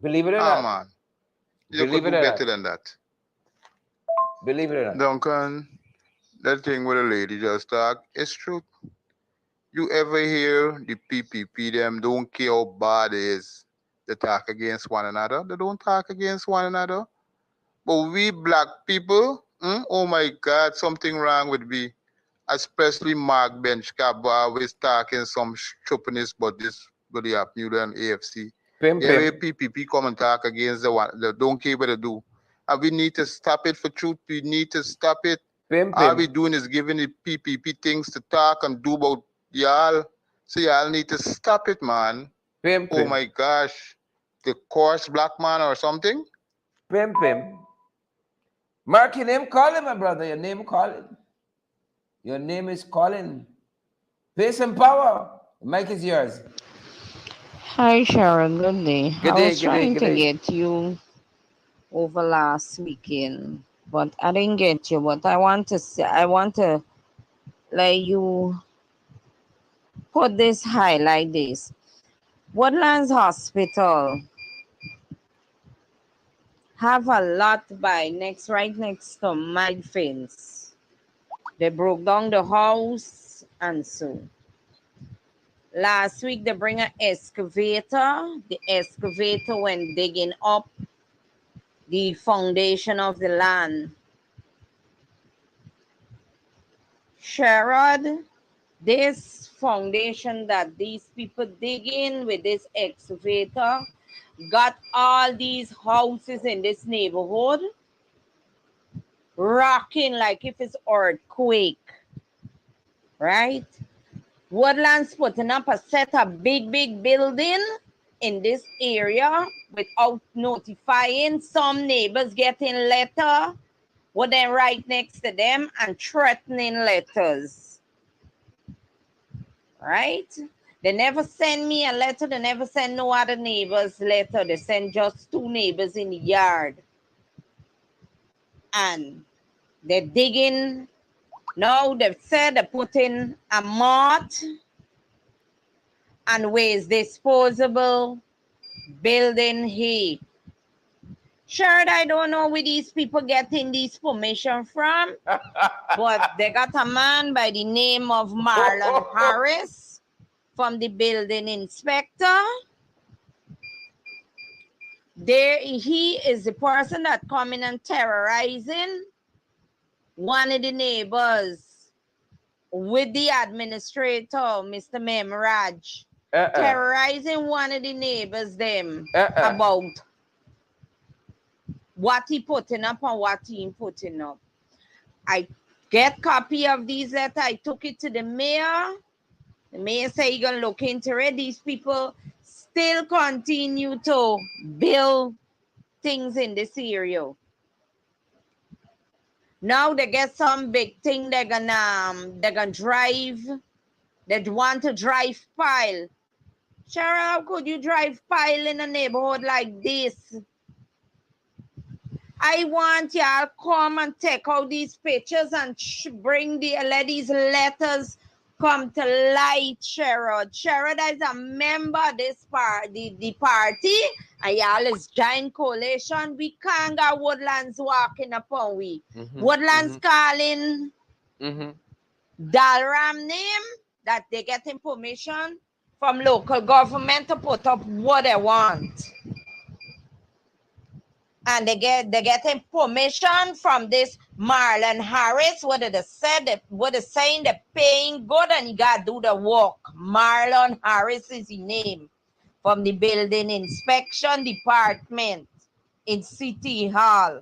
Believe it or not. Man. You could do better than that. Believe it or not. Duncan, that thing with a lady just talk, it's true. You ever hear the PPP, them don't care how bad it is. They talk against one another. They don't talk against one another. But we black people, oh my God, something wrong with me. Especially Mark Benchcap, always talking some stupidness, but this really happen you and AFC. Every PPP come and talk against the one, they don't care what they do. And we need to stop it for truth. We need to stop it. All we doing is giving the PPP things to talk and do about y'all. So y'all need to stop it, man. Oh my gosh. The coarse black man or something? Pim. Mark, your name Colin, my brother. Your name Colin. Your name is Colin. Peace and power. The mic is yours. Hi, Sharon. Good day. Good I day, was good day, trying good to day. get you over last weekend, but I didn't get you. But I want to let you put this highlight this. Woodlands Hospital have a lot right next to my fence. They broke down the house and so. Last week they bring an excavator. The excavator went digging up the foundation of the land. Sherrod, this foundation that these people dig in with this excavator got all these houses in this neighborhood rocking like if it's earthquake, right? Woodlands putting up a set of big building in this area without notifying. Some neighbors getting letter with them right next to them and threatening letters, right? They never send me a letter. They never send no other neighbors letter. They send just two neighbors in the yard. And they're digging. Now they've said they're putting a moat and waste disposable building here. Sure, I don't know where these people getting this permission from, but they got a man by the name of Marlon Harris from the building inspector. There, he is the person that coming and terrorizing one of the neighbors with the administrator, Mr. Memraj, terrorizing one of the neighbors them about what he putting up and what he ain't putting up. I get copy of these letters. I took it to the mayor. The mayor say he gonna look into it. These people still continue to build things in this area. Now they get some big thing they're gonna drive. They want to drive pile. Sharon, how could you drive pile in a neighborhood like this? I want y'all come and take out these pictures and bring let these letters come to light, Sherrod. Sherrod is a member of this party, the party, and y'all is giant coalition. We can't got Woodlands walking upon we. Woodlands calling Dalram name that they get information from local government to put up what they want. And they get information from this Marlon Harris. What they said, what they saying, they're paying good and you gotta do the work. Marlon Harris is his name from the building inspection department in City Hall.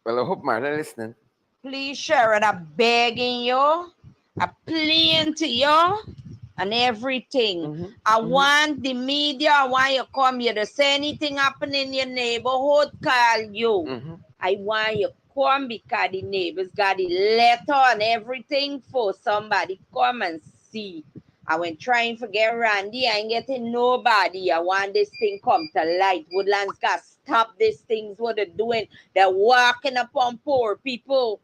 Well, I hope Marlon listening. Please share it. I'm begging you, I'm pleading to you. And everything. I want the media, I want you to come here to say anything happen in your neighborhood, call you. I want you to come because the neighbors got the letter and everything for somebody come and see. I went trying to get Randy, I ain't getting nobody. I want this thing come to light. Woodlands got stop these things, what they're doing. They're walking upon poor people.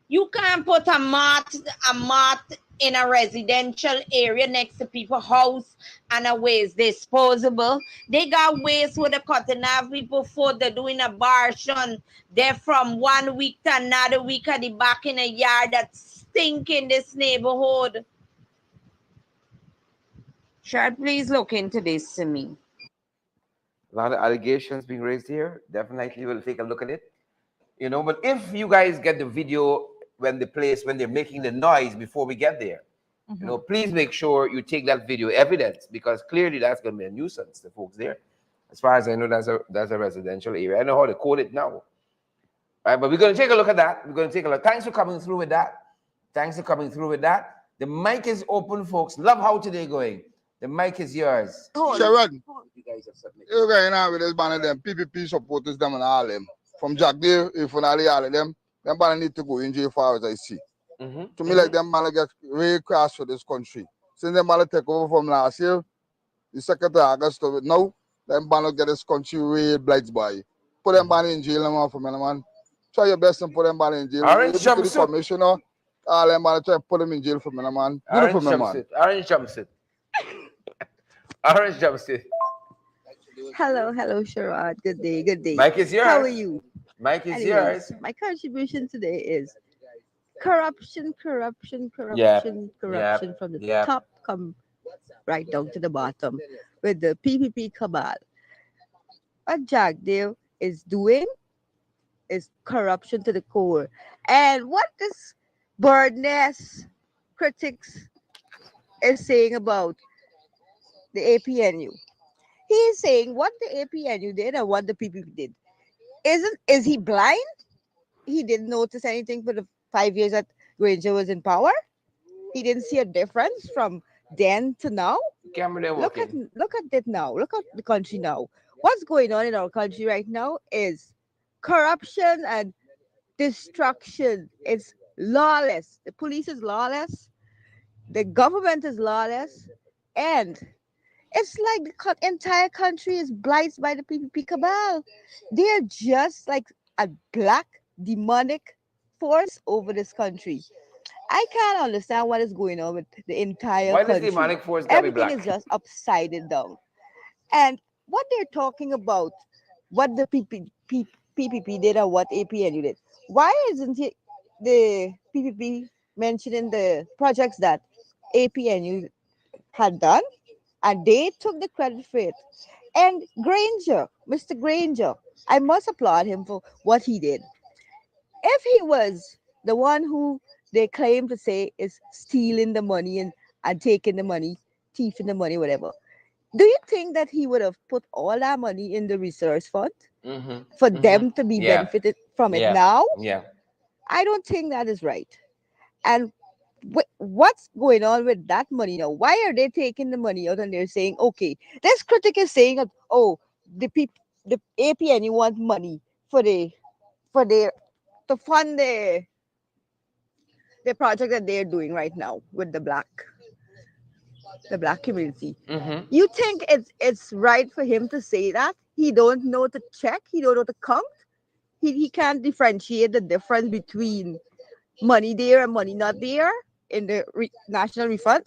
You can't put a mat in a residential area next to people's house and a waste disposable. They got waste with the cutting off people food. They're doing abortion. They're from 1 week to another week at the back in a yard that stink in this neighborhood. Shard, please look into this to me. A lot of allegations being raised here. Definitely will take a look at it. You know, but if you guys get the video when they're making the noise before we get there, you know, please make sure you take that video evidence, because clearly that's going to be a nuisance to folks there. As far as I know, that's a residential area. I know how to code it now. All right, but we're going to take a look at that. We're going to take a look. Thanks for coming through with that. The mic is open, folks. Love how today going. The mic is yours. Sherrod, you guys now with this banner them PPP supporters them and all them. From Jack Deere, if we not all of them banner need to go in jail far as I see. To me, like them banner get really crash for this country. Since them banner take over from last year, the 2nd of August to now, them banner get this country really blights by. Put them banner in jail, for me, man. Try your best and put them banner in jail. Orange to the jumpsuit. commissioner, all them banner try to put them in jail for me, man. Orange jumpsuit. Orange jumpsuit. Hello, Sherrod. Good day. Mike is yours. How are you? Mike is yours. My contribution today is corruption from the top come right down to the bottom with the PPP cabal. What Jack Dale is doing is corruption to the core. And what this birdness critics is saying about the APNU. He is saying what the APNU did and what the PPP did. Is he blind? He didn't notice anything for the 5 years that Granger was in power. He didn't see a difference from then to now. Look at it now. Look at the country now. What's going on in our country right now is corruption and destruction. It's lawless. The police is lawless. The government is lawless. And it's like the entire country is blighted by the PPP cabal. They're just like a black demonic force over this country. I can't understand what is going on with the entire country. Why does demonic force gotta be black? Everything is just upside down. And what they're talking about, what the PPP did and what APNU did, why isn't it the PPP mentioning the projects that APNU had done? And they took the credit for it. And Granger, Mr. Granger, I must applaud him for what he did. If he was the one who they claim to say is stealing the money and taking the money, thieving the money, whatever. Do you think that he would have put all that money in the research fund for them to be Yeah. benefited from it Yeah. now? Yeah. I don't think that is right. And what's going on with that money now? Why are they taking the money out and they're saying, okay, this critic is saying that, oh, the people, the APNU want money for their to fund the project that they're doing right now with the black community. You think it's right for him to say that? He don't know to check, he don't know to count, he can't differentiate the difference between money there and money not there in the national refund.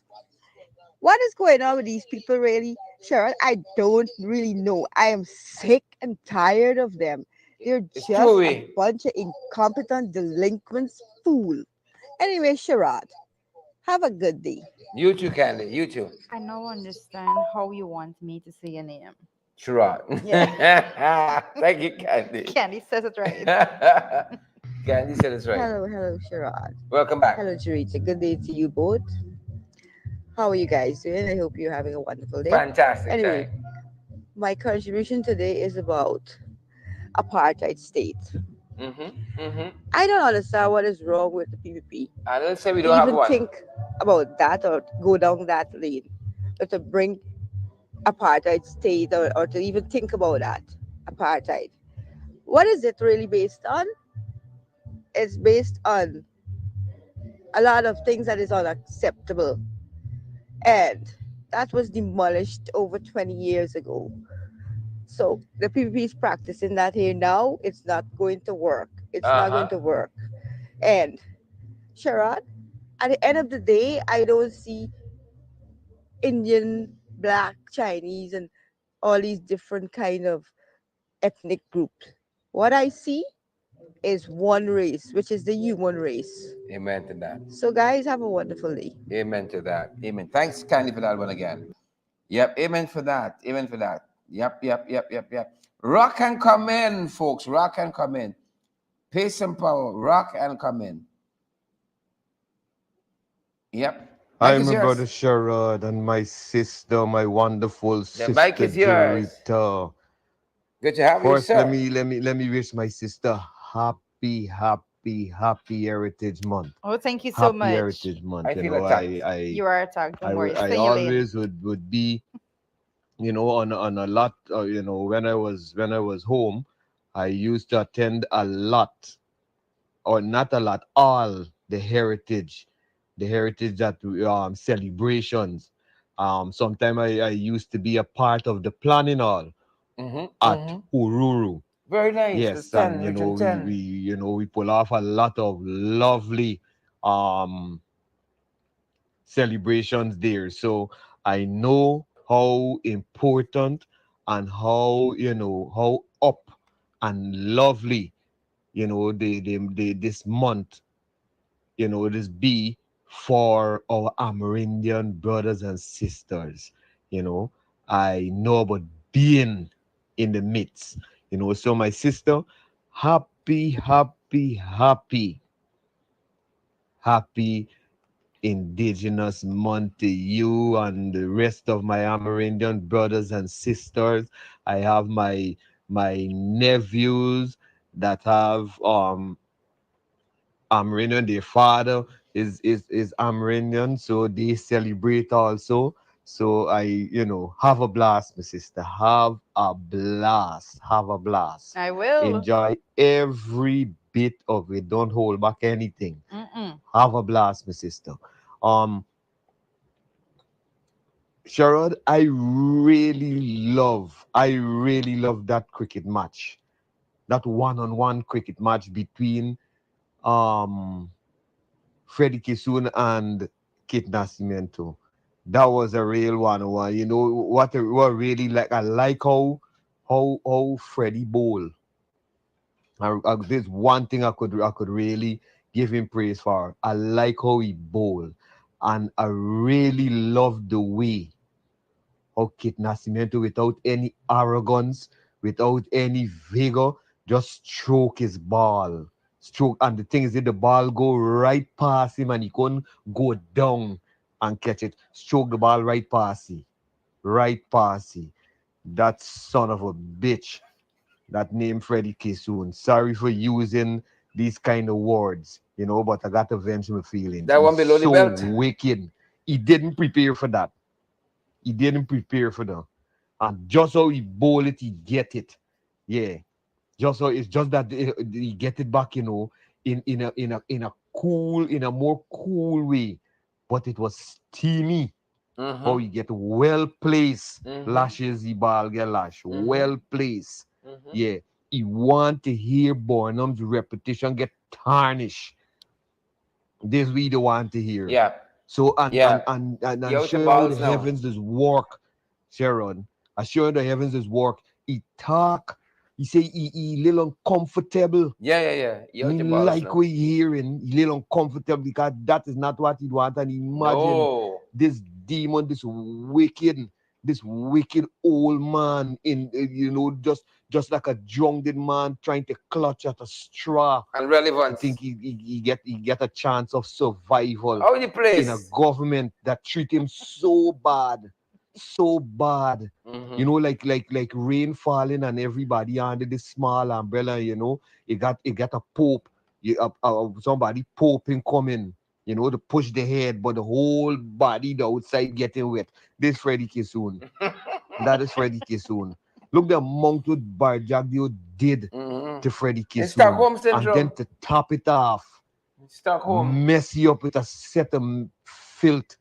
What is going on with these people, really, Sharon? I don't really know. I am sick and tired of them. They're It's just true. a bunch of incompetent delinquents, fool. Anyway, Sharad, have a good day. You too, Candy. You too. I now understand how you want me to say your name. Sure. Yeah. Thank you, Candy. Candy says it right. Candy said it's right. Hello, Sharad. Welcome back. Hello, Charita. Good day to you both. How are you guys doing? I hope you're having a wonderful day. Fantastic. Anyway, Thank. my contribution today is about apartheid state. I don't understand what is wrong with the PPP And let's say we to don't have even one. think about that or go down that lane, or to bring apartheid state, or to even think about that apartheid. What is it really based on? It's based on a lot of things that is unacceptable, and that was demolished over 20 years ago. So the PPP is practicing that here now. It's not going to work. It's not going to work. And Sharon, at the end of the day, I don't see Indian, black, Chinese, and all these different kind of ethnic groups. What I see is one race, which is the human race. Amen to that. So, guys, have a wonderful day. Amen to that. Amen. Thanks, Candy, for that one again. Yep. Amen for that. Amen for that. Yep. Rock and come in, folks. Rock and come in. Pace and power. Rock and come in. Yep. Mic Hi, is my yours. brother Sherrod and my sister, my wonderful The mic sister is yours. Jerita. Good to have you, First, let sir. me wish my sister happy Heritage Month. Oh, thank you so Happy much. Heritage Month. I You feel know, attacked. You are attacked. Don't worry. I Stay in your lane. always would be, you know, on a lot. You know, when I was home, I used to attend a lot, or not a lot, all the heritage that celebrations. Sometime I used to be a part of the planning hall at Ururu. Very nice. That's Yes, 10, and you region know 10. we pull off a lot of lovely celebrations there. So I know how important and how how up and lovely this month this be for our Amerindian brothers and sisters. I know about being in the midst. So my sister, happy Indigenous Month to you and the rest of my Amerindian brothers and sisters. I have my nephews that have Amerindian. Their father is Amerindian, so they celebrate also. So I, have a blast, my sister. Have a blast. Have a blast. I will. Enjoy every bit of it. Don't hold back anything. Mm-mm. Have a blast, my sister. Um, Sherrod, I really love that cricket match. That one-on-one cricket match between um Freddie Kisun and Kit Nascimento. That was a real one. You know what really like? I like how Freddie bowl. There's one thing I could really give him praise for. I like how he bowl, and I really love the way how Kit Nascimento, without any arrogance, without any vigor, just stroke his ball Stroke, and the thing is that the ball go right past him and he couldn't go down and catch it. Stroke the ball right past him. Right past him. That son of a bitch. That name Freddie Kissoon. Sorry for using these kind of words, but I got to vent my feelings. That one He's below the so belt. wicked. He didn't prepare for that. He didn't prepare for that. And just how he bowl it, he get it. Yeah. Just so it's just that he get it back, in a more cool way. But it was steamy. How he get well placed, lashes the ball get lash. Well placed. Yeah. He want to hear Burnham's repetition get tarnished. This we don't want to hear. Yeah. So Yeah. and He I'm out the sure how the balls now. heavens is work, Sharon. I'm sure the heavens is work. He talk. He say he little uncomfortable. Yeah. He out the balls Like now. we hearing, he little uncomfortable because that is not what he want. And imagine No. this demon, this wicked old man just like a drunken man trying to clutch at a straw. And I relevance. think he get a chance of survival How the place? in a government that treat him so bad. Like rain falling and everybody under this small umbrella. It got a pope, somebody poping coming, to push the head, but the whole body the outside getting wet. This Freddie Kissoon. That is Freddie Kissoon. Look the amount what Barjagdio did to Freddie In Kissoon. Stockholm And syndrome. then to top it off, Stockholm. mess you up with a set of filth.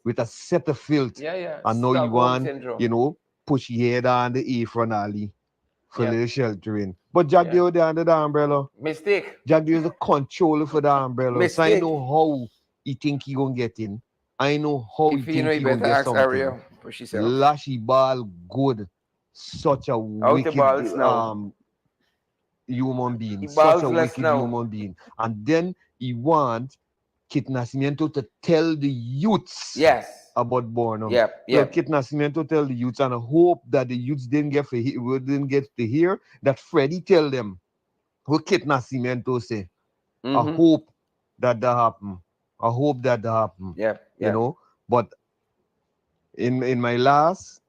Yeah. And now you Stockholm want, syndrome. push your head on the apron alley for Yeah. little sheltering. But Jack Yeah. Dio there under the umbrella. Mistake. Jack Dio is a controller for the umbrella. So I Mistake. know how he think he gonna get in. I know how If he you know, think you he gonna better get ask something. Ariel. Push yourself. Lashy ball good. Such a Out the wicked balls now. human being. He Such balls a less wicked now. human being. And then he want Kit Nascimento to tell the youths Yes. about Burnham. Yep. Well, Kit Nascimento tell the youths, and I hope that the youths didn't get to hear that Freddie tell them what Kit Nascimento say. I hope that happen. I hope that happen. Yep. But in my last,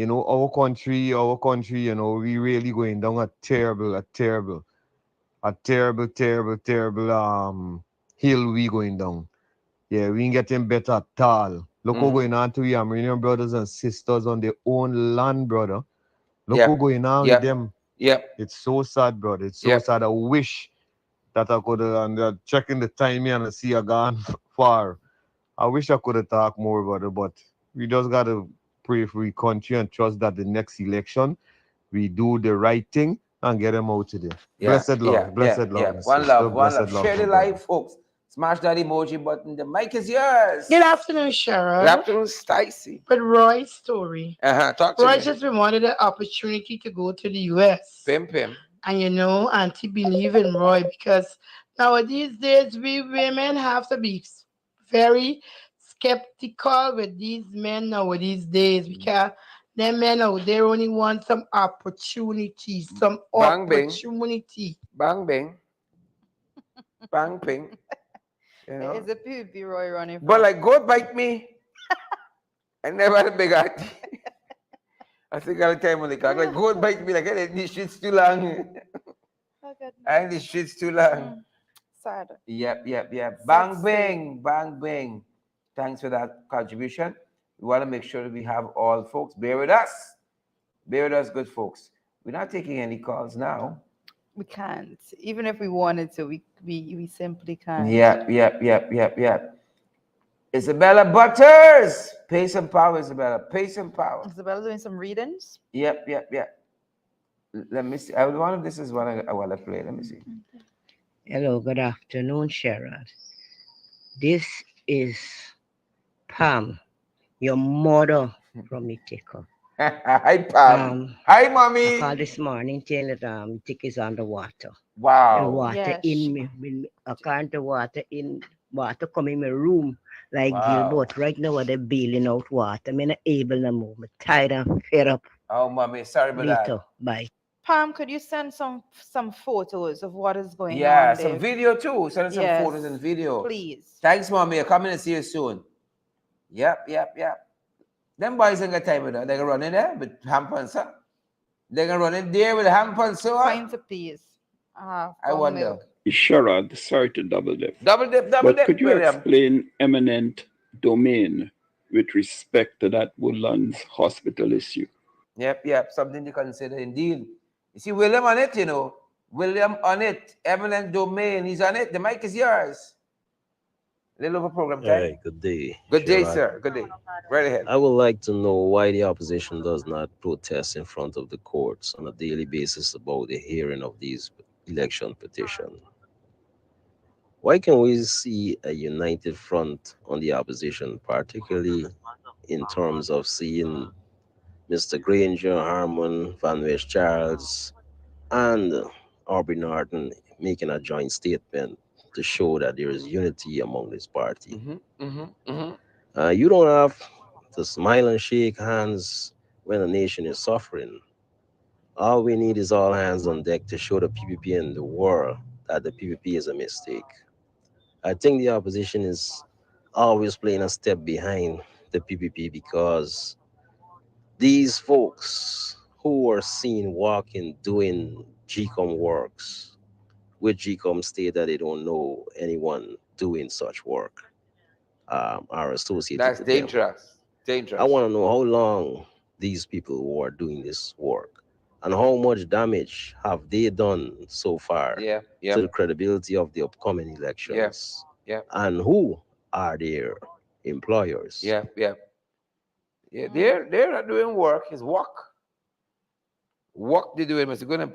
our country, we really going down a terrible hill we going down. Yeah, we ain't getting better at all. Look what's going on to your Armenian brothers and sisters on their own land, brother. Look what's going on with them. Yep. It's so sad, brother. It's so sad. I wish that I could have, checking the time here and I see I gone far. I wish I could have talked more about it, but we just got to pray for the country and trust that the next election, we do the right thing and get them out today. Blessed love. Blessed love. One Sister. love. Blessed love, Share the my brother. live, folks. Smash that emoji button. The mic is yours. Good afternoon, Sharon. Good afternoon, Stacy. With Roy's story. Talk to Roy me. just wanted the opportunity to go to the US. Pim. And Auntie believe in Roy because nowadays we women have to be very skeptical with these men nowadays days because them men out there only want some opportunity, some Bang, bing. opportunity. Bang bing. Bang ping. It's a PvP Roy running. But like goat bite me. I never had a big heart. I think I'll tell you like goat bite me like hey, this shit's too long. And this shit's too long. Sad. Yep. Bang bang. Thanks for that contribution. We want to make sure that we have all folks. Bear with us, good folks. We're not taking any calls now. We can't. Even if we wanted to, we simply can't. Yep. Isabella Butters. Pay some power, Isabella. Pay some power. Isabella doing some readings? Yep. Let me see. One of this is one I want to play. Let me see. Hello, good afternoon, Sharon. This is Pam, your mother from Ithaca. Hi, Pam. Hi, Mommy. I called this morning telling that Ithaca is underwater. Wow. And water in me. I can't water in water come in my room like Gilbert. Right now, they're bailing out water. I'm not able to move. I'm tired and fed up. Oh, Mommy, sorry about that. Bye. Pam, could you send some photos of what is going Yeah, on some there? video too. Send us some photos and Yes, video. please. Thanks, mommy. Coming to see you soon. Yep. Them boys ain't got time with that. They gonna run in there with hampansa. They gonna run in there with hampansa. Pint of peas. I From wonder. milk. Sherrod, sorry to double dip. Double But dip, could you William. explain eminent domain with respect to that Woodlands hospital issue? Yep. Something to consider indeed. You see William on it, you know. William on it. Eminent domain. He's on it. The mic is yours. Little over program time. Hey, good day. Good day, Sherrod. sir. Good day. Right ahead. I would like to know why the opposition does not protest in front of the courts on a daily basis about the hearing of these election petitions. Why can we see a united front on the opposition, particularly in terms of seeing Mr. Granger, Harmon, Van West Charles, and Aubrey Norton making a joint statement to show that there is unity among this party? You don't have to smile and shake hands when a nation is suffering. All we need is all hands on deck to show the PPP and the world that the PPP is a mistake. I think the opposition is always playing a step behind the PPP because these folks who are seen walking doing GCOM works, with GCOM state that they don't know anyone doing such work, are associated That's with them. dangerous. I Dangerous. want to know how long these people who are doing this work and how much damage have they done so far Yeah. to the credibility of the upcoming elections, Yeah. and who are their employers. Yeah. They're not doing work. It's work. Work they doing. Must going to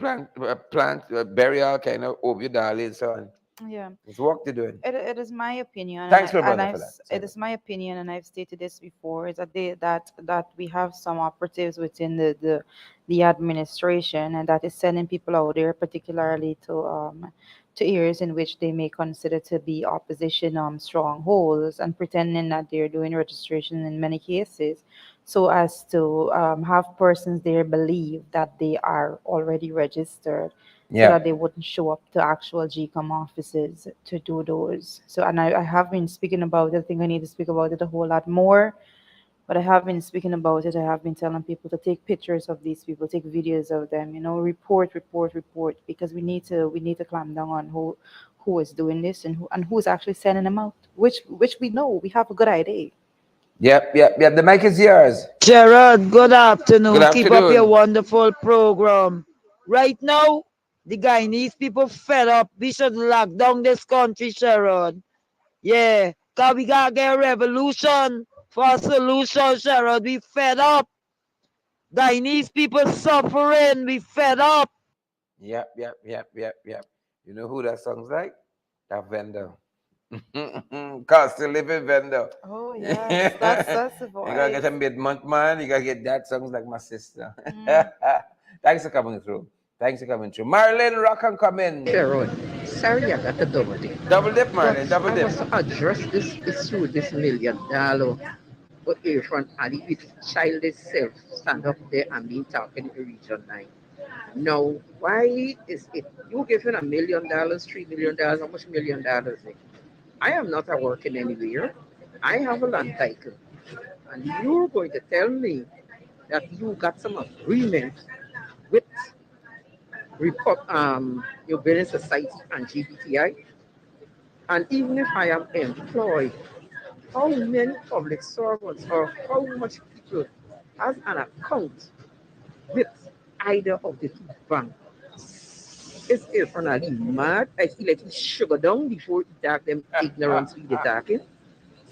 plant burial kind of over your darling son. Yeah. It's work they're doing. It is my opinion. Thanks, my and brother, I've, for that. it is my opinion, and I've stated this before, is that that we have some operatives within the administration, and that is sending people out there, particularly to areas in which they may consider to be opposition strongholds, and pretending that they're doing registration in many cases, so as to have persons there believe that they are already registered, so Yeah. that they wouldn't show up to actual GCOM offices to do those. So, and I have been speaking about it. I think I need to speak about it a whole lot more, but I have been speaking about it. I have been telling people to take pictures of these people, take videos of them, report, because we need to clamp down on who is doing this, and who's actually sending them out, which we know, we have a good idea. Yep. The mic is yours. Gerard, good afternoon. Good Keep up your afternoon. wonderful program. Right now, the Guyanese people fed up. We should lock down this country, Gerard. Yeah, because we got to get a revolution for a solution, Gerard. We fed up. Guyanese people suffering. We fed up. Yep. You know who that song's like? That vendor. Cost of living vendor. Oh yes, that's the You gotta get voice. a mid-month man. You gotta get that songs like my sister. Mm. Thanks for coming through. Marilyn, rock and come in. Sharon, sorry I got to double dip. Double dip, But Marilyn. Double I dip. was to address this issue, this $1 million. But if an with child itself stand up there and be talking in Region 9. Now, why is it you giving $1 million, $3 million, how much $1 million? I am not a working anywhere. I have a land title. And you're going to tell me that you got some agreement with your building society and GBTI. And even if I am employed, how many public servants or how much people has an account with either of the two banks? Is Irfanali mad? I feel like he sugar down before he talk them ignorance with the talking.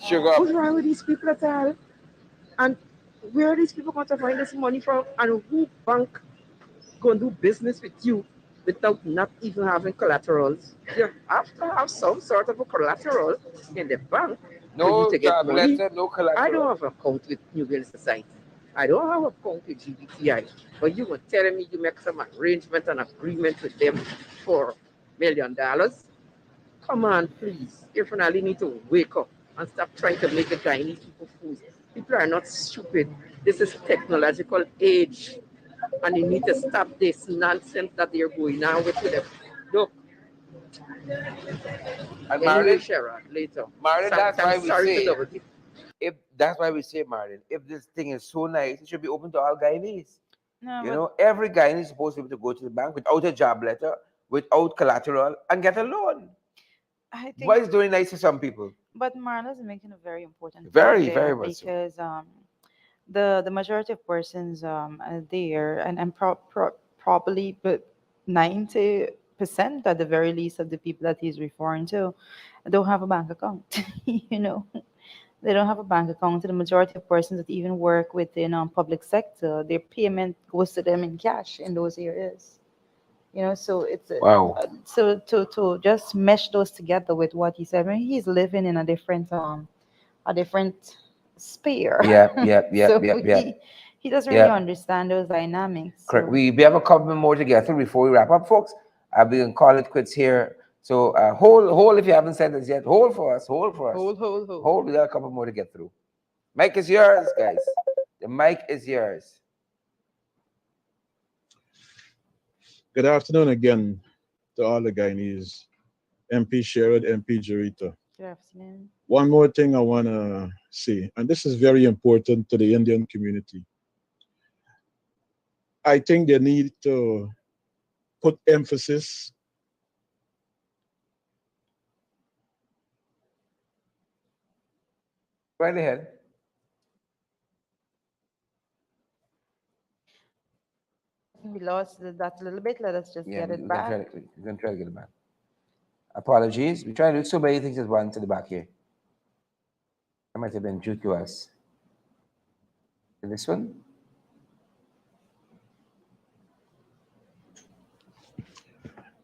Sugar up. What's wrong with these people at all? And where are these people going to find this money from? And who bank going to do business with you without not even having collaterals? You have to have some sort of a collateral in the bank for you No to get travel money. letter, no I collateral. don't have an account with New Building Society. I don't have an account with GBTI. But you were telling me you make some arrangement and agreement with them for $1 million. Come on, please. You finally need to wake up and stop trying to make the Chinese people fools. People are not stupid. This is technological age. And they need to stop this nonsense that they're going on with them. Look, And anyway, Marilyn, Sharon, later. Marlon, that's I'm why we sorry to say, double it. if that's why we say, Marlon, if this thing is so nice, it should be open to all Guyanese. No, You but know, every Guyanese is supposed to be able to go to the bank without a job letter, without collateral, and get a loan. I think, Why is doing nice to some people? but Marla's making a very important point Very, there very much so. because the majority of persons are there and probably but 90% at the very least of the people that he's referring to don't have a bank account. you know, they don't have a bank account. The majority of persons that even work within public sector, their payment goes to them in cash in those areas. So it's Wow. so to just mesh those together with what he said. I mean, he's living in a different sphere. Yep, yep, yep, So yep, yep. he doesn't really Yep. understand those dynamics. Correct. So We have a couple more to get through before we wrap up, folks. We can call it quits here. So hold if you haven't said this yet. Hold for us. Hold for us. hold. Hold. We got a couple more to get through. Mic is yours, guys. The mic is yours. Good afternoon again to all the Guyanese. MP Sherrod, MP Jarita. Good afternoon. One more thing I want to say, and this is very important to the Indian community. I think they need to put emphasis Right ahead. We lost that a little bit. Let us just Yeah, get it we're back. gonna try to get it back. Apologies. We try to do so many things at once in the back here. I might have been due to us. This one?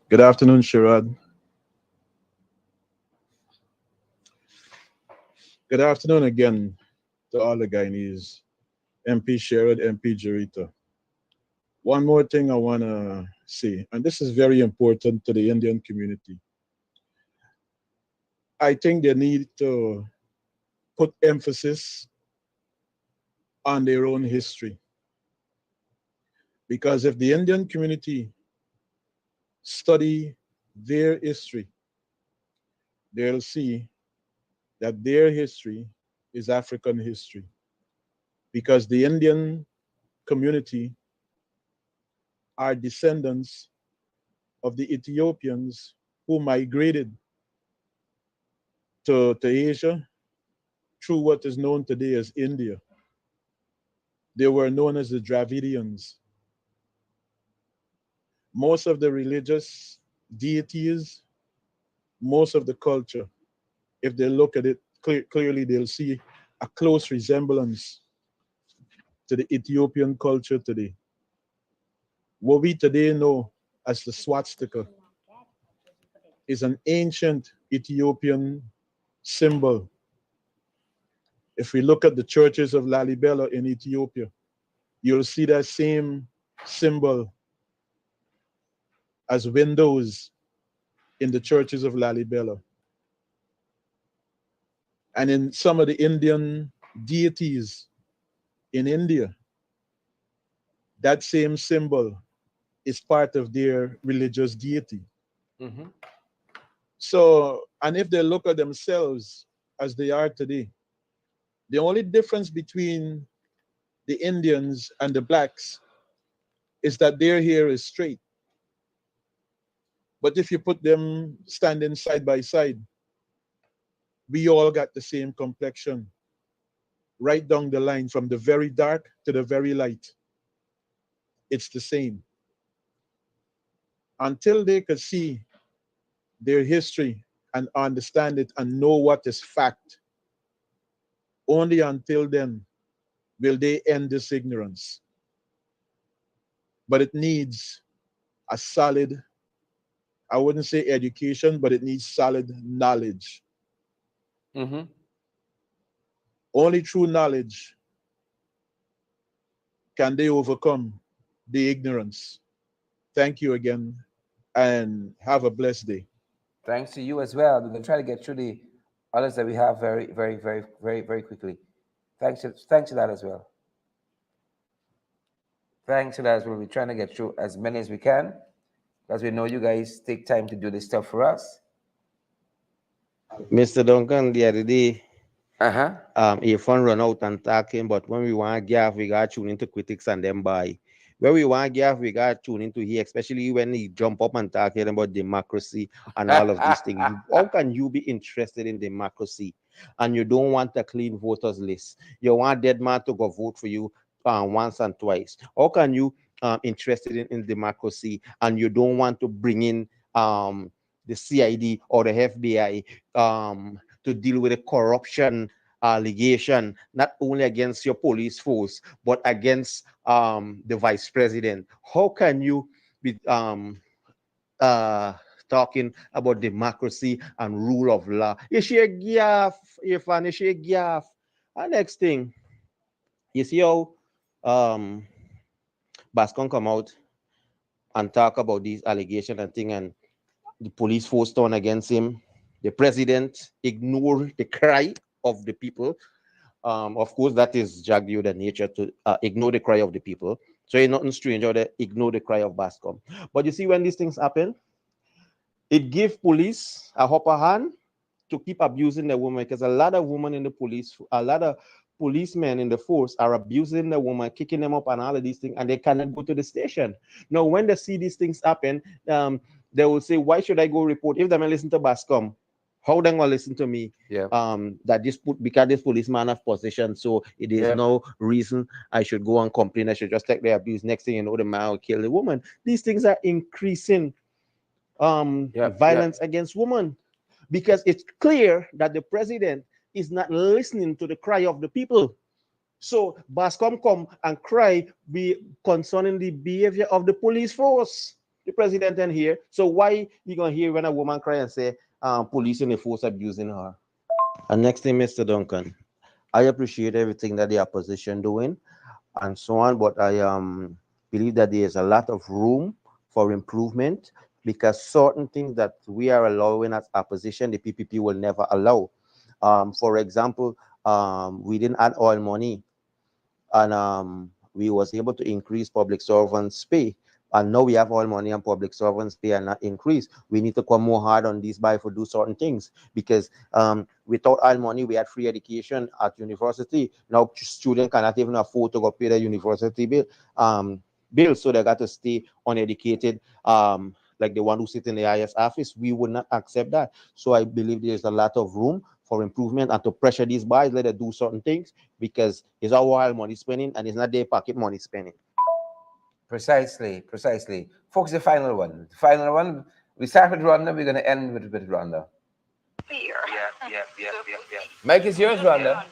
Good afternoon, Sherrod. Good afternoon again to all the Guyanese. MP Sherrod, MP Jarita. One more thing I want to say, and this is very important to the Indian community. I think they need to put emphasis on their own history. Because if the Indian community study their history, they'll see that their history is African history. Because the Indian community are descendants of the Ethiopians who migrated to Asia through what is known today as India. They were known as the Dravidians. Most of the religious deities, most of the culture, if they look at it clearly, they'll see a close resemblance to the Ethiopian culture today. What we today know as the swastika is an ancient Ethiopian symbol. If we look at the churches of Lalibela in Ethiopia, you'll see that same symbol as windows in the churches of Lalibela. And in some of the Indian deities in India, that same symbol is part of their religious deity. Mm-hmm. So, and if they look at themselves as they are today, the only difference between the Indians and the blacks is that their hair is straight. But if you put them standing side by side, we all got the same complexion, right down the line from the very dark to the very light. It's the same. Until they could see their history and understand it and know what is fact, only until then will they end this ignorance. But it needs a solid, I wouldn't say education, but it needs solid knowledge. Mm-hmm. Only through knowledge can they overcome the ignorance. Thank you again, and have a blessed day. Thanks to you as well. We're gonna try to get through the others that we have very, very, very, very, very quickly. Thanks to that as well. Thanks, and as we'll be trying to get through as many as we can, because we know you guys take time to do this stuff for us. Mr. Duncan, the other day, Uh-huh. Irfan run out and talking, but when we want gaff, we got tune into critics and them by. When we want gaff, we got tune into here, especially when he jump up and talking about democracy and all of these things. How can you be interested in democracy and you don't want a clean voters list? You want dead man to go vote for you once and twice. How can you interested in democracy and you don't want to bring in the CID or the FBI to deal with the corruption allegation, not only against your police force, but against the vice president? How can you be talking about democracy and rule of law? You share gaff, Irfan, you share gaff. And next thing, you see how Bascom come out and talk about these allegations and thing, and the police force turn against him. The president ignore the cry of the people. Of course, that is Jagdeo the nature to ignore the cry of the people. So it's nothing strange how they ignore the cry of Bascom. But you see, when these things happen, it gives police a upper hand to keep abusing the woman, because a lot of women in the police, a lot of policemen in the force are abusing the woman, kicking them up and all of these things, and they cannot go to the station. Now, when they see these things happen, they will say, why should I go report? If they may listen to Bascom, how they gonna listen to me? Yeah. That because this policeman have position, so it is no reason I should go and complain. I should just take the abuse. Next thing you know, the man will kill the woman. These things are increasing violence against women, because it's clear that the president is not listening to the cry of the people. So Bascom come and cry concerning the behavior of the police force. The president in here. So why you gonna hear when a woman cry and say police in the force abusing her? And next thing, Mr. Duncan, I appreciate everything that the opposition doing and so on, but I believe that there is a lot of room for improvement, because certain things that we are allowing as opposition, the PPP will never allow. For example, we didn't add oil money, and we was able to increase public servants' pay. And now we have all money and public servants pay and not increase. We need to come more hard on these by for do certain things, because without all money, we had free education at university. Now students cannot even afford to go pay their university bill, so they got to stay uneducated. Like the one who sit in the IS office, we would not accept that. So I believe there's a lot of room for improvement and to pressure these guys, let them do certain things, because it's our wild money spending and it's not their pocket money spending. Precisely. Folks, the final one. The final one. We start with Rhonda, we're going to end with Rhonda. Yeah. Mike is yours, Rhonda.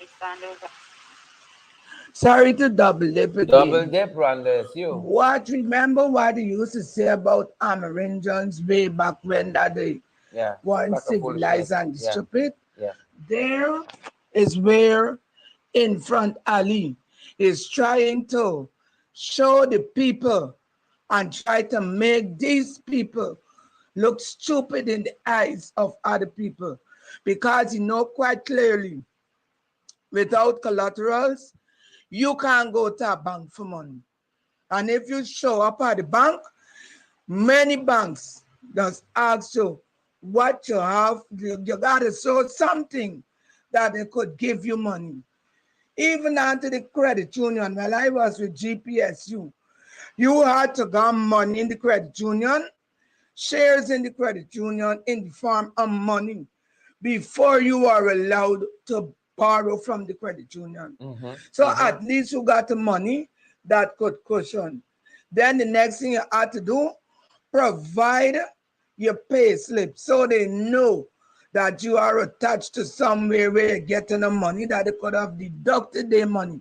Sorry to double dip again. Double dip, Rhonda, it's you. Remember what they used to say about Amerindians way back when that they weren't civilized and stupid? Yeah. There is where Infront Ali is trying to show the people and try to make these people look stupid in the eyes of other people, because you know quite clearly, without collaterals, you can't go to a bank for money. And if you show up at the bank, many banks just ask you what you have. You got to show something that they could give you money. Even onto the credit union, while I was with GPSU, you had to get money in the credit union, shares in the credit union in the form of money, before you are allowed to borrow from the credit union. So at least you got the money that could cushion. Then the next thing you had to do, provide your pay slip so they know that you are attached to somewhere where you're getting the money, that they could have deducted their money.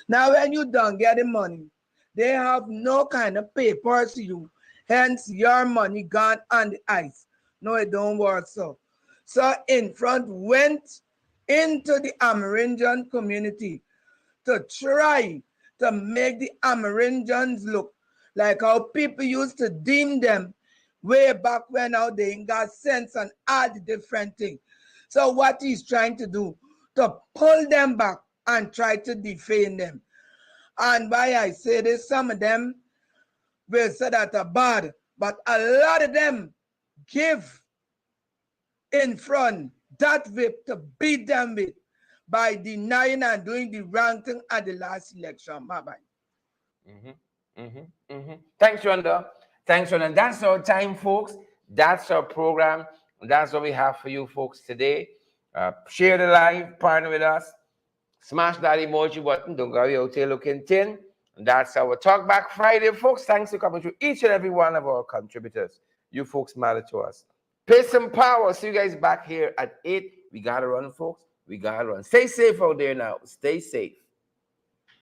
Now, when you don't get the money, they have no kind of papers to you. Hence, your money gone on the ice. No, it don't work so. So Infront went into the Amerindian community to try to make the Amerindians look like how people used to deem them way back when how they ain't got sense and all the different things. So what he's trying to do, to pull them back and try to defame them. And why I say this, some of them will say that are bad, but a lot of them give in front that whip to beat them with by denying and doing the wrong thing at the last election. Bye-bye. Thanks, Rhonda. Thanks, Rhonda. That's our time, folks. That's our program. That's what we have for you folks today. Share the live, partner with us. Smash that emoji button. Don't go out here looking thin. That's our Talk Back Friday, folks. Thanks for coming through each and every one of our contributors. You folks matter to us. Pace and power. See you guys back here at 8. We got to run, folks. We got to run. Stay safe out there now. Stay safe.